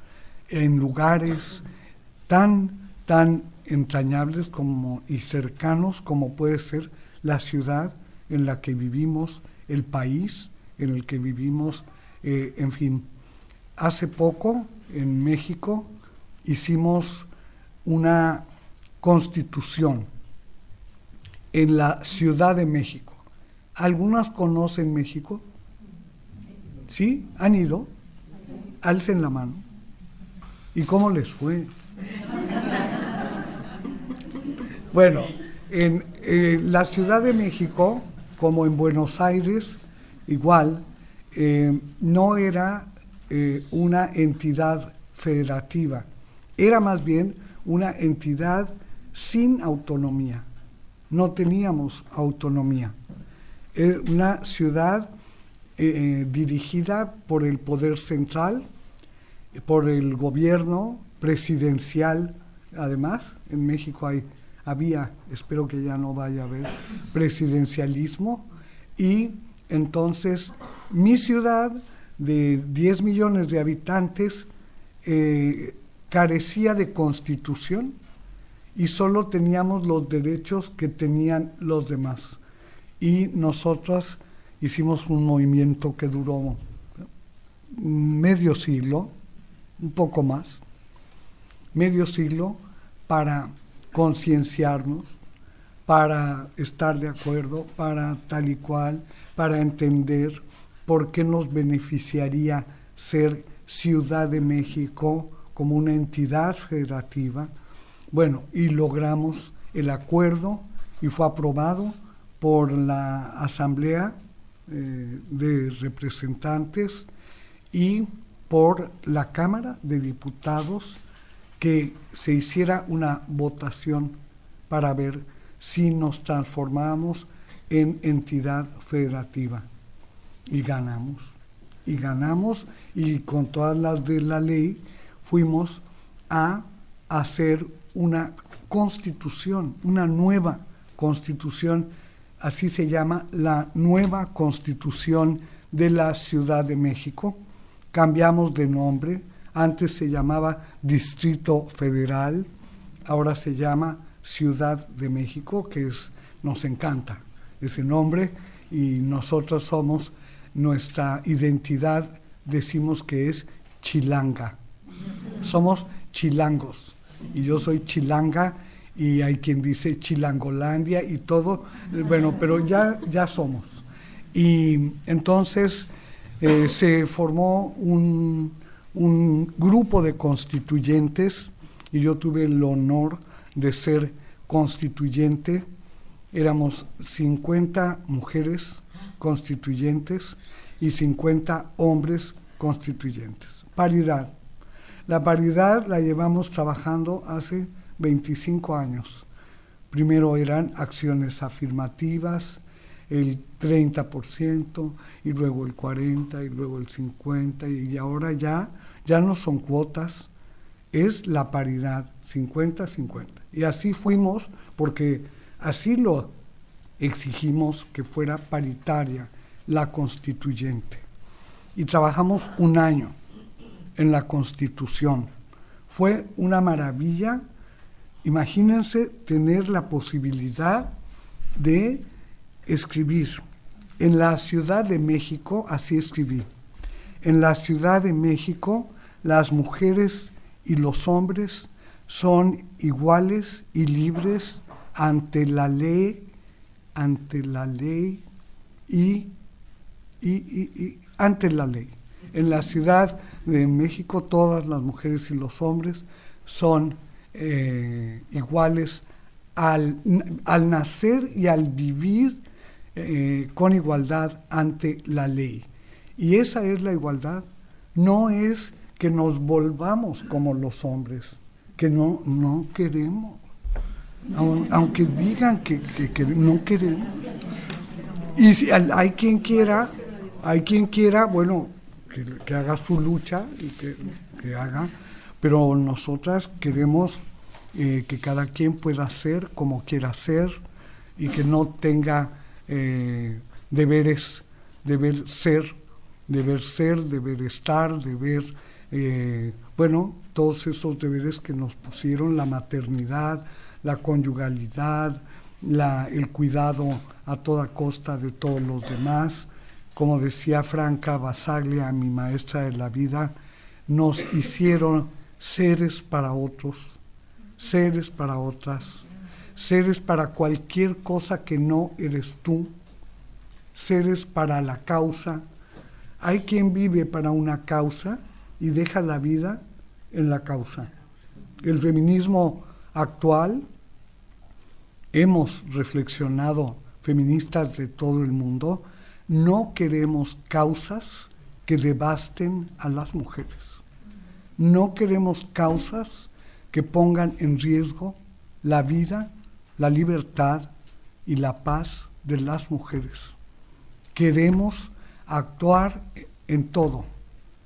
en lugares tan entrañables como, y cercanos como puede ser la ciudad en la que vivimos, el país en el que vivimos, en fin. Hace poco en México hicimos una constitución en la Ciudad de México. ¿Algunas conocen México? ¿Sí? ¿Han ido? Alcen la mano. ¿Y cómo les fue? Bueno, en la Ciudad de México, como en Buenos Aires, igual, no era una entidad federativa, era más bien una entidad sin autonomía. No teníamos autonomía. Era una ciudad dirigida por el poder central, por el gobierno presidencial. Además, en México había, espero que ya no vaya a haber, presidencialismo. Y entonces mi ciudad, de 10 millones de habitantes, carecía de constitución y solo teníamos los derechos que tenían los demás. Y nosotros hicimos un movimiento que duró medio siglo, un poco más, medio siglo, para concienciarnos, para estar de acuerdo, para tal y cual, para entender por qué nos beneficiaría ser Ciudad de México como una entidad federativa. Bueno, y logramos el acuerdo y fue aprobado por la Asamblea de Representantes y por la Cámara de Diputados, que se hiciera una votación para ver si nos transformamos en entidad federativa. Y ganamos, y con todas las de la ley fuimos a hacer una constitución, una nueva constitución, así se llama, la nueva Constitución de la Ciudad de México. Cambiamos de nombre, antes se llamaba Distrito Federal, ahora se llama Ciudad de México, que nos encanta ese nombre, y nosotros somos, nuestra identidad decimos que es chilanga, somos chilangos, y yo soy chilanga, y hay quien dice Chilangolandia y todo, bueno, pero ya somos. Y entonces se formó un grupo de constituyentes, y yo tuve el honor de ser constituyente. Éramos 50 mujeres constituyentes y 50 hombres constituyentes. Paridad. La paridad la llevamos trabajando hace 25 años. Primero eran acciones afirmativas, el 30%, y luego el 40%, y luego el 50%, y ahora ya no son cuotas, es la paridad, 50-50. Y así fuimos, porque así lo exigimos, que fuera paritaria la constituyente. Y trabajamos un año en la Constitución. Fue una maravilla. Imagínense tener la posibilidad de escribir. En la Ciudad de México, así escribí, en la Ciudad de México las mujeres y los hombres son iguales y libres ante la ley y ante la ley. En la Ciudad de México todas las mujeres y los hombres son iguales al nacer y al vivir con igualdad ante la ley. Y esa es la igualdad. No es que nos volvamos como los hombres, que no queremos, aunque digan que no queremos. Y si hay quien quiera, bueno, que haga su lucha y que haga, pero nosotras queremos que cada quien pueda ser como quiera ser y que no tenga deberes, deber estar, bueno, todos esos deberes que nos pusieron, la maternidad, la conyugalidad, el cuidado a toda costa de todos los demás. Como decía Franca Basaglia, mi maestra de la vida, nos hicieron seres para otros, seres para otras, seres para cualquier cosa que no eres tú, seres para la causa. Hay quien vive para una causa y deja la vida en la causa. El feminismo actual, hemos reflexionado, feministas de todo el mundo, no queremos causas que devasten a las mujeres. No queremos causas que pongan en riesgo la vida, la libertad y la paz de las mujeres. Queremos actuar en todo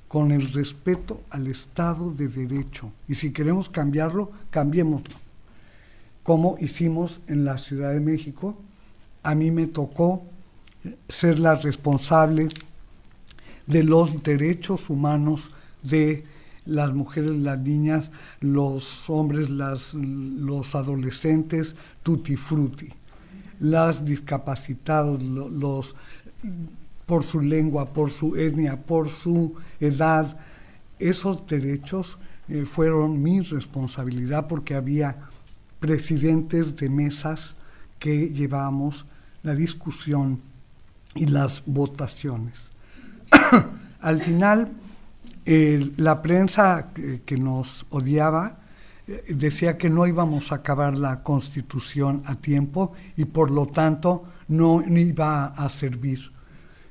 con el respeto al Estado de Derecho. Y si queremos cambiarlo, cambiémoslo. Como hicimos en la Ciudad de México, a mí me tocó ser la responsable de los derechos humanos de las mujeres, las niñas, los hombres, los adolescentes, tutti frutti. Las discapacitados, por su lengua, por su etnia, por su edad, esos derechos fueron mi responsabilidad porque había presidentes de mesas que llevábamos la discusión y las votaciones. Al final, la prensa que nos odiaba decía que no íbamos a acabar la Constitución a tiempo y por lo tanto no iba a servir.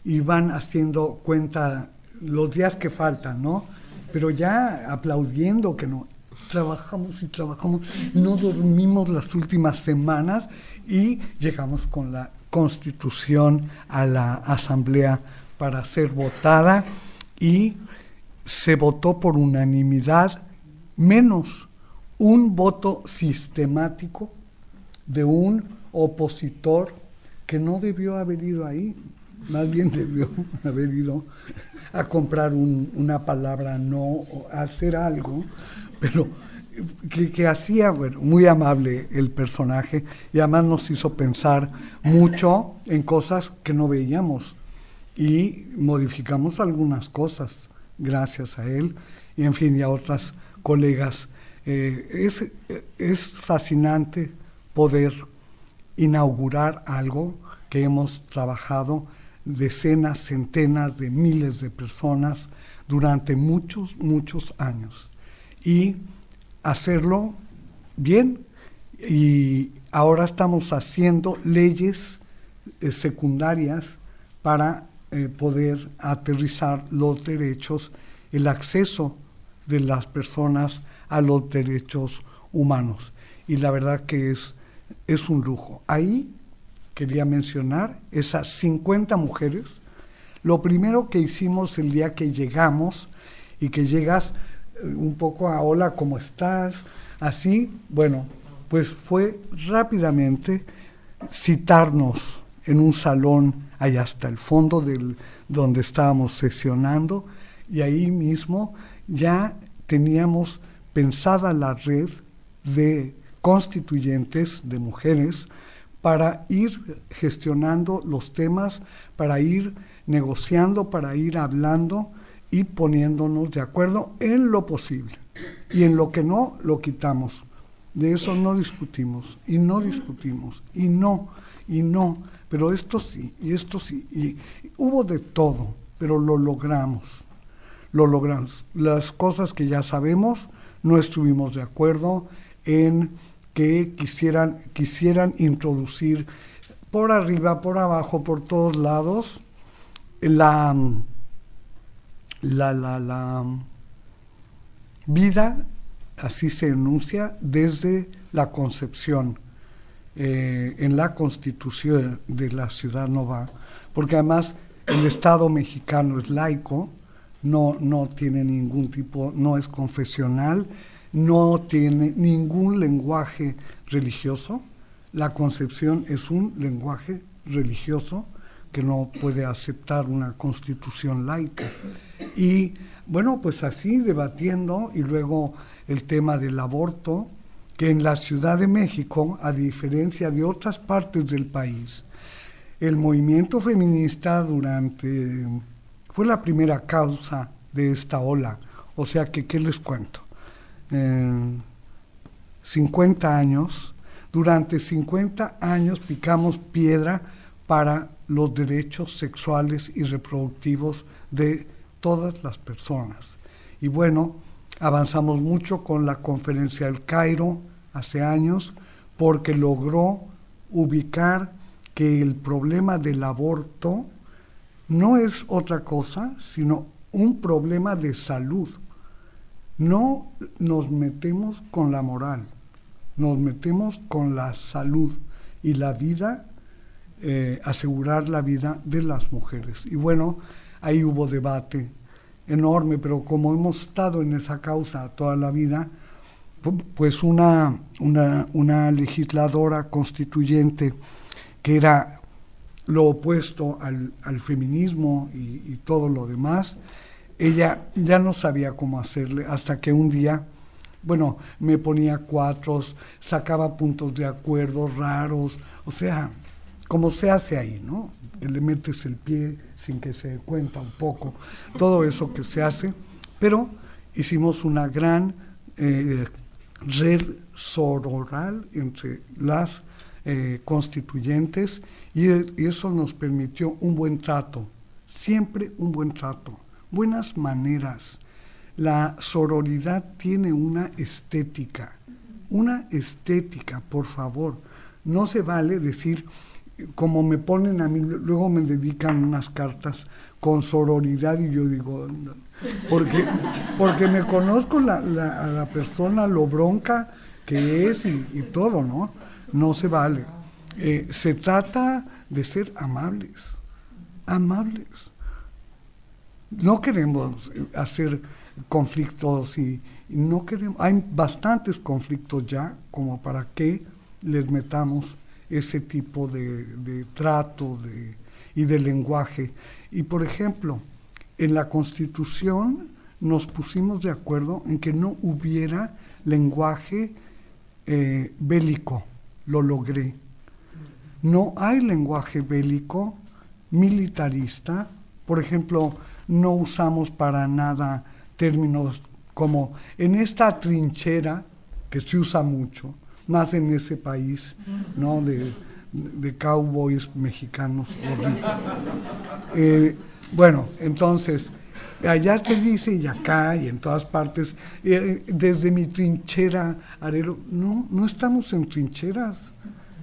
Iban haciendo cuenta los días que faltan, ¿no? Pero ya aplaudiendo que no. Trabajamos y trabajamos, no dormimos las últimas semanas y llegamos con la Constitución a la Asamblea para ser votada y se votó por unanimidad, menos un voto sistemático de un opositor que no debió haber ido ahí, más bien debió haber ido a comprar una palabra no, a hacer algo, pero que hacía, bueno, muy amable el personaje y además nos hizo pensar mucho en cosas que no veíamos y modificamos algunas cosas gracias a él y en fin y a otras colegas. Es fascinante poder inaugurar algo que hemos trabajado decenas, centenas de miles de personas durante muchos, muchos años y hacerlo bien. Y ahora estamos haciendo leyes secundarias para poder aterrizar los derechos, el acceso de las personas a los derechos humanos. Y la verdad que es un lujo. Ahí quería mencionar esas 50 mujeres. Lo primero que hicimos el día que llegamos y que llegas un poco a hola, ¿cómo estás? Así, bueno, pues fue rápidamente citarnos en un salón allá hasta el fondo donde estábamos sesionando y ahí mismo ya teníamos pensada la red de constituyentes de mujeres para ir gestionando los temas, para ir negociando, para ir hablando y poniéndonos de acuerdo en lo posible. Y en lo que no, lo quitamos. De eso no discutimos, y no discutimos, y no, pero esto sí, y esto sí. Y hubo de todo, pero lo logramos. Las cosas que ya sabemos, no estuvimos de acuerdo en que quisieran introducir por arriba, por abajo, por todos lados, la vida, así se enuncia, desde la concepción. En la Constitución de la Ciudad no va, porque además el Estado mexicano es laico, no tiene ningún tipo, no es confesional, no tiene ningún lenguaje religioso. La concepción es un lenguaje religioso que no puede aceptar una constitución laica. Y bueno, pues así debatiendo, y luego el tema del aborto, que en la Ciudad de México, a diferencia de otras partes del país, el movimiento feminista fue la primera causa de esta ola. O sea que, ¿qué les cuento? 50 años, durante 50 años picamos piedra para los derechos sexuales y reproductivos de todas las personas. Y bueno, avanzamos mucho con la Conferencia del Cairo hace años, porque logró ubicar que el problema del aborto no es otra cosa, sino un problema de salud. No nos metemos con la moral, nos metemos con la salud y la vida, asegurar la vida de las mujeres. Y bueno, ahí hubo debate enorme, pero como hemos estado en esa causa toda la vida, pues una legisladora constituyente que era lo opuesto al feminismo y todo lo demás, ella ya no sabía cómo hacerle, hasta que un día, bueno, me ponía cuatros, sacaba puntos de acuerdo raros, o sea, como se hace ahí, ¿no? Que le metes el pie sin que se dé cuenta un poco, todo eso que se hace, pero hicimos una gran red sororal entre las constituyentes y eso nos permitió un buen trato, siempre un buen trato, buenas maneras. La sororidad tiene una estética, por favor. No se vale decir, como me ponen a mí, luego me dedican unas cartas con sororidad y yo digo, porque me conozco a la persona, lo bronca que es y todo, ¿no? No se vale. Se trata de ser amables. No queremos hacer conflictos y no queremos, hay bastantes conflictos ya como para que les metamos ese tipo de trato y de lenguaje. Y por ejemplo, en la Constitución nos pusimos de acuerdo en que no hubiera lenguaje bélico, lo logré. No hay lenguaje bélico militarista, por ejemplo, no usamos para nada términos como en esta trinchera, que se usa mucho, más en ese país, ¿no? De cowboys mexicanos horrible. Bueno, entonces, allá se dice y acá y en todas partes, desde mi trinchera, Arelo, no estamos en trincheras.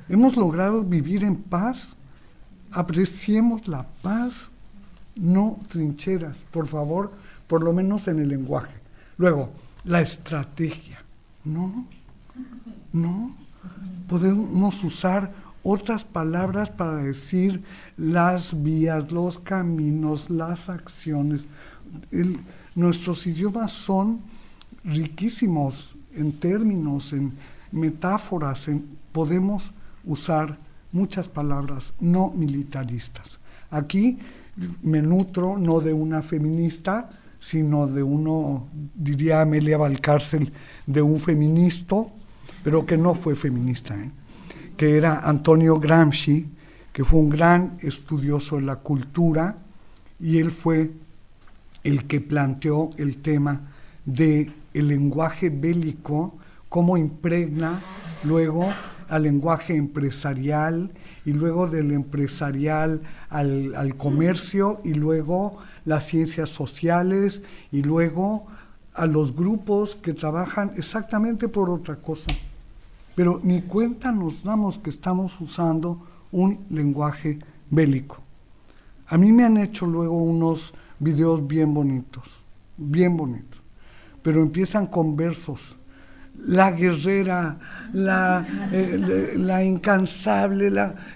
Hemos logrado vivir en paz, apreciemos la paz, no trincheras, por favor, por lo menos en el lenguaje. Luego, la estrategia, no, podemos usar otras palabras para decir las vías, los caminos, las acciones. Nuestros idiomas son riquísimos en términos, en metáforas, podemos usar muchas palabras no militaristas. Aquí me nutro no de una feminista, sino de uno, diría Amelia Valcárcel, de un feminista, pero que no fue feminista, que era Antonio Gramsci, que fue un gran estudioso de la cultura, y él fue el que planteó el tema del lenguaje bélico, cómo impregna luego al lenguaje empresarial y luego del empresarial al comercio y luego las ciencias sociales y luego a los grupos que trabajan exactamente por otra cosa. Pero ni cuenta nos damos que estamos usando un lenguaje bélico. A mí me han hecho luego unos videos bien bonitos, pero empiezan con versos. La guerrera, la incansable,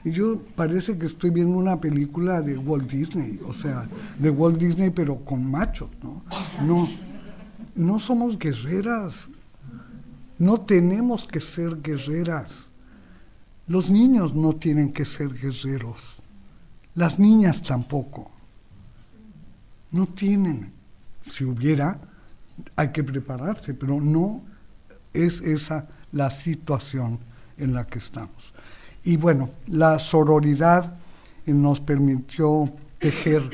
yo parece que estoy viendo una película de Walt Disney, o sea, de Walt Disney pero con machos, ¿no? No somos guerreras, no tenemos que ser guerreras. Los niños no tienen que ser guerreros, las niñas tampoco, no tienen. Si hubiera, hay que prepararse, pero no es esa la situación en la que estamos. Y bueno, la sororidad nos permitió tejer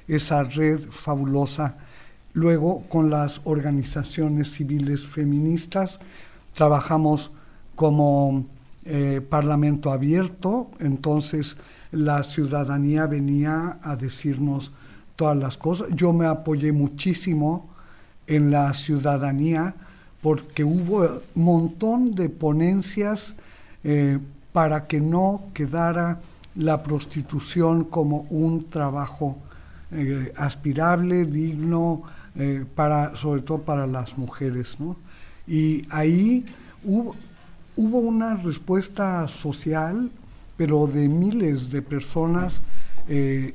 esa red fabulosa. Luego, con las organizaciones civiles feministas, trabajamos como Parlamento Abierto, entonces la ciudadanía venía a decirnos todas las cosas. Yo me apoyé muchísimo en la ciudadanía porque hubo un montón de ponencias para que no quedara la prostitución como un trabajo aspirable, digno, sobre todo para las mujeres, ¿no? Y ahí hubo una respuesta social, pero de miles de personas que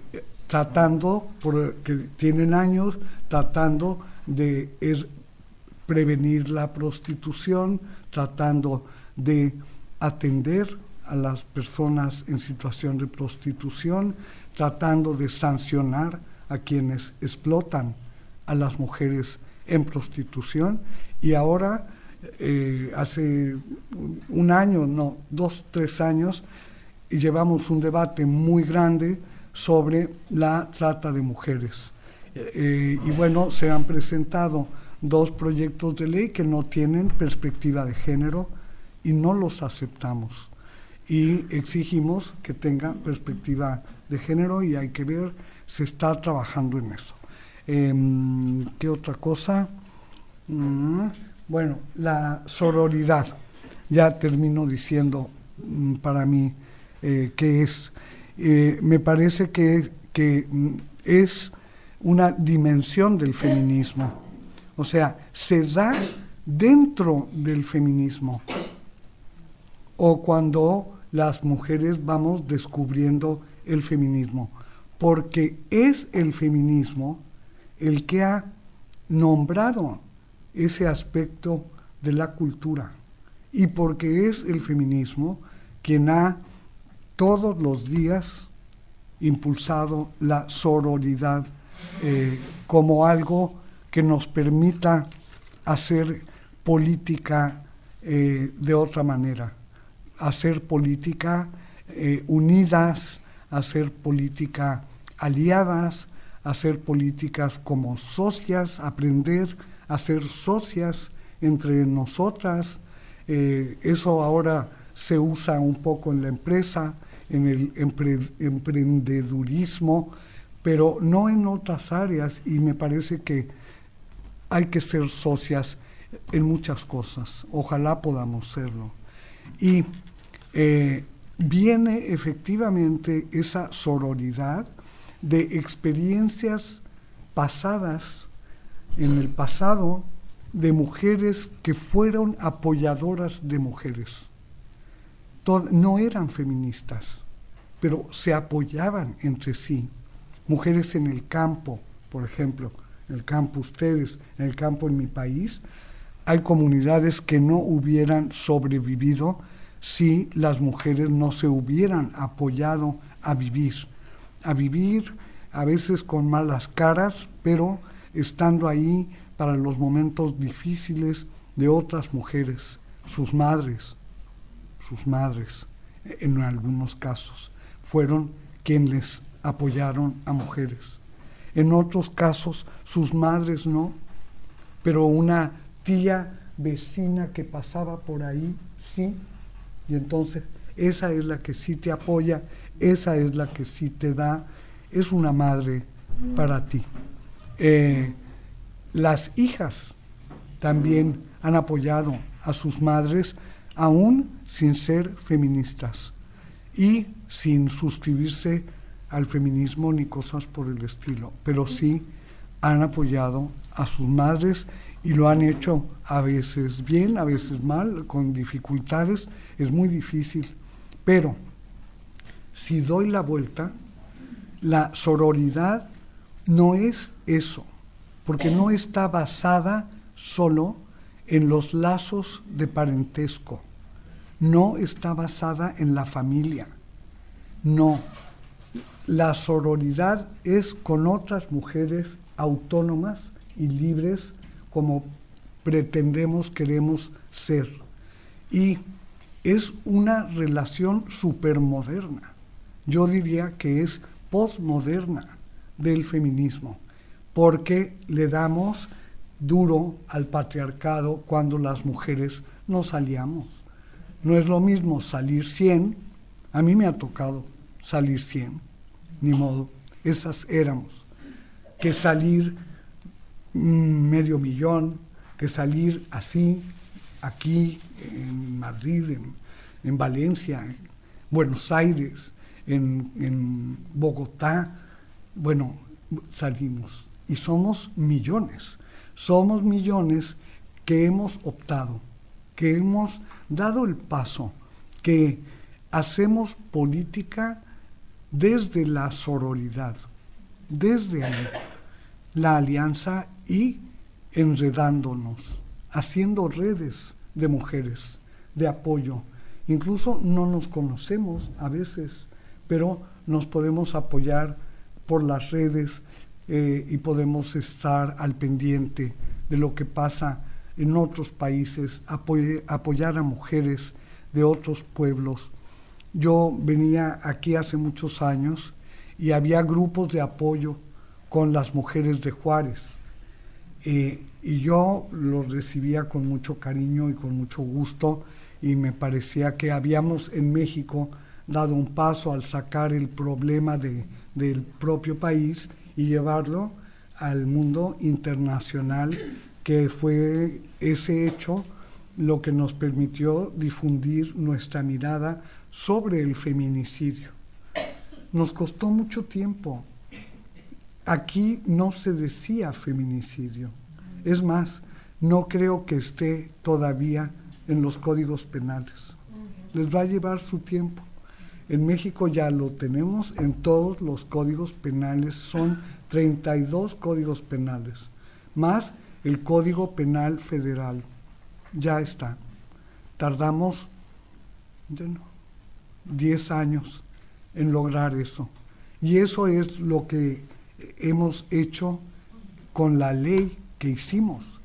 tienen años tratando de prevenir la prostitución, tratando de atender a las personas en situación de prostitución, tratando de sancionar a quienes explotan a las mujeres en prostitución, y ahora, hace un año, no, 2, 3 años, llevamos un debate muy grande sobre la trata de mujeres. Y bueno, se han presentado 2 proyectos de ley que no tienen perspectiva de género y no los aceptamos. Y exigimos que tenga perspectiva de género, y hay que ver, se está trabajando en eso. ¿Qué otra cosa? Bueno, la sororidad. Ya termino diciendo para mí qué es. Me parece que es una dimensión del feminismo. O sea, se da dentro del feminismo, o cuando las mujeres vamos descubriendo el feminismo, porque es el feminismo el que ha nombrado ese aspecto de la cultura, y porque es el feminismo quien ha todos los días impulsado la sororidad como algo que nos permita hacer política de otra manera, hacer política unidas, hacer política aliadas, hacer políticas como socias, aprender a ser socias entre nosotras. Eso ahora se usa un poco en la empresa, en el emprendedurismo, pero no en otras áreas, y me parece que hay que ser socias en muchas cosas. Ojalá podamos serlo. Y viene efectivamente esa sororidad de experiencias pasadas, en el pasado, de mujeres que fueron apoyadoras de mujeres. No eran feministas, pero se apoyaban entre sí. Mujeres en el campo, por ejemplo, en el campo ustedes, en el campo en mi país, hay comunidades que no hubieran sobrevivido si las mujeres no se hubieran apoyado a vivir a veces con malas caras, pero estando ahí para los momentos difíciles de otras mujeres, sus madres, en algunos casos, fueron quienes apoyaron a mujeres. En otros casos, sus madres no, pero una tía vecina que pasaba por ahí, sí, y entonces esa es la que sí te apoya, esa es la que sí te da, es una madre para ti. Las hijas también han apoyado a sus madres, aún sin ser feministas y sin suscribirse al feminismo ni cosas por el estilo, pero sí han apoyado a sus madres y lo han hecho a veces bien, a veces mal, con dificultades, es muy difícil. Pero si doy la vuelta, la sororidad no es eso, porque no está basada solo en los lazos de parentesco, no está basada en la familia, no. La sororidad es con otras mujeres autónomas y libres como queremos ser. Y es una relación supermoderna. Yo diría que es postmoderna del feminismo, porque le damos duro al patriarcado cuando las mujeres no salíamos. No es lo mismo salir 100, a mí me ha tocado salir 100, ni modo, esas éramos, que salir 500,000, que salir así, aquí en Madrid, en Valencia, en Buenos Aires, en Bogotá. Bueno, salimos y somos millones que hemos optado, que hemos dado el paso, que hacemos política desde la sororidad, desde ahí, la alianza y enredándonos, haciendo redes de mujeres, de apoyo. Incluso no nos conocemos a veces, pero nos podemos apoyar por las redes y podemos estar al pendiente de lo que pasa en otros países, apoyar a mujeres de otros pueblos. Yo venía aquí hace muchos años y había grupos de apoyo con las mujeres de Juárez, y yo los recibía con mucho cariño y con mucho gusto, y me parecía que habíamos en México dado un paso al sacar el problema del propio país y llevarlo al mundo internacional, que fue ese hecho lo que nos permitió difundir nuestra mirada sobre el feminicidio. Nos costó mucho tiempo. Aquí no se decía feminicidio. Es más, no creo que esté todavía en los códigos penales. Les va a llevar su tiempo. En México ya lo tenemos en todos los códigos penales, son 32 códigos penales, más el Código Penal Federal. Ya está. Tardamos 10 años en lograr eso. Y eso es lo que hemos hecho con la ley que hicimos.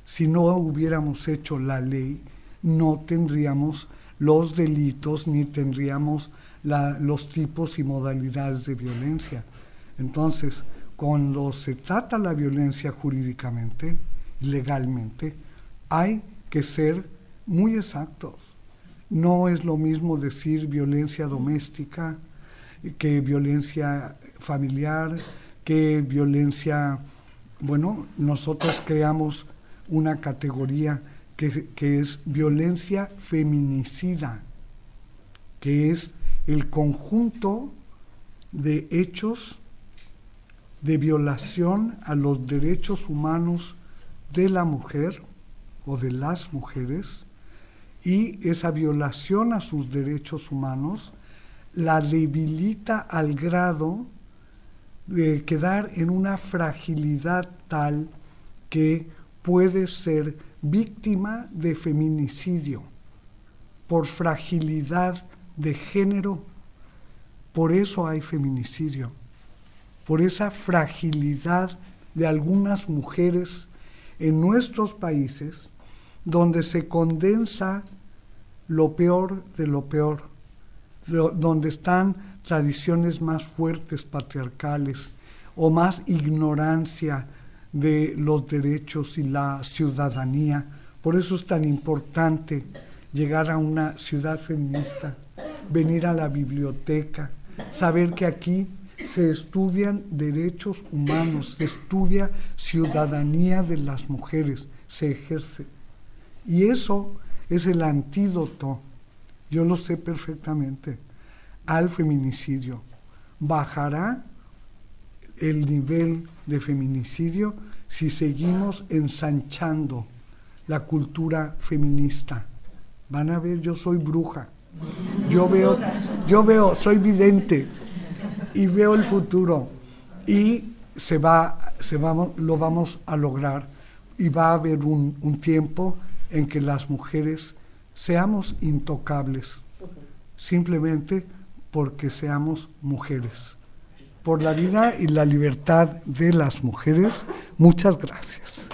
Si no hubiéramos hecho la ley, no tendríamos los delitos ni tendríamos los tipos y modalidades de violencia. Entonces, cuando se trata la violencia jurídicamente y legalmente, hay que ser muy exactos. No es lo mismo decir violencia doméstica que violencia familiar, que violencia... Bueno, nosotros creamos una categoría que es violencia feminicida, que es el conjunto de hechos de violación a los derechos humanos de la mujer o de las mujeres, y esa violación a sus derechos humanos la debilita al grado de quedar en una fragilidad tal que puede ser víctima de feminicidio por fragilidad de género. Por eso hay feminicidio, por esa fragilidad de algunas mujeres en nuestros países, donde se condensa lo peor de lo peor, donde están tradiciones más fuertes patriarcales o más ignorancia de los derechos y la ciudadanía. Por eso es tan importante llegar a una ciudad feminista, venir a la biblioteca, saber que aquí se estudian derechos humanos, se estudia ciudadanía de las mujeres, se ejerce. Y eso es el antídoto, yo lo sé perfectamente, al feminicidio. Bajará el nivel de feminicidio si seguimos ensanchando la cultura feminista. Van a ver, yo soy bruja, yo veo, soy vidente y veo el futuro, y lo vamos a lograr, y va a haber un tiempo en que las mujeres seamos intocables, simplemente porque seamos mujeres. Por la vida y la libertad de las mujeres, muchas gracias.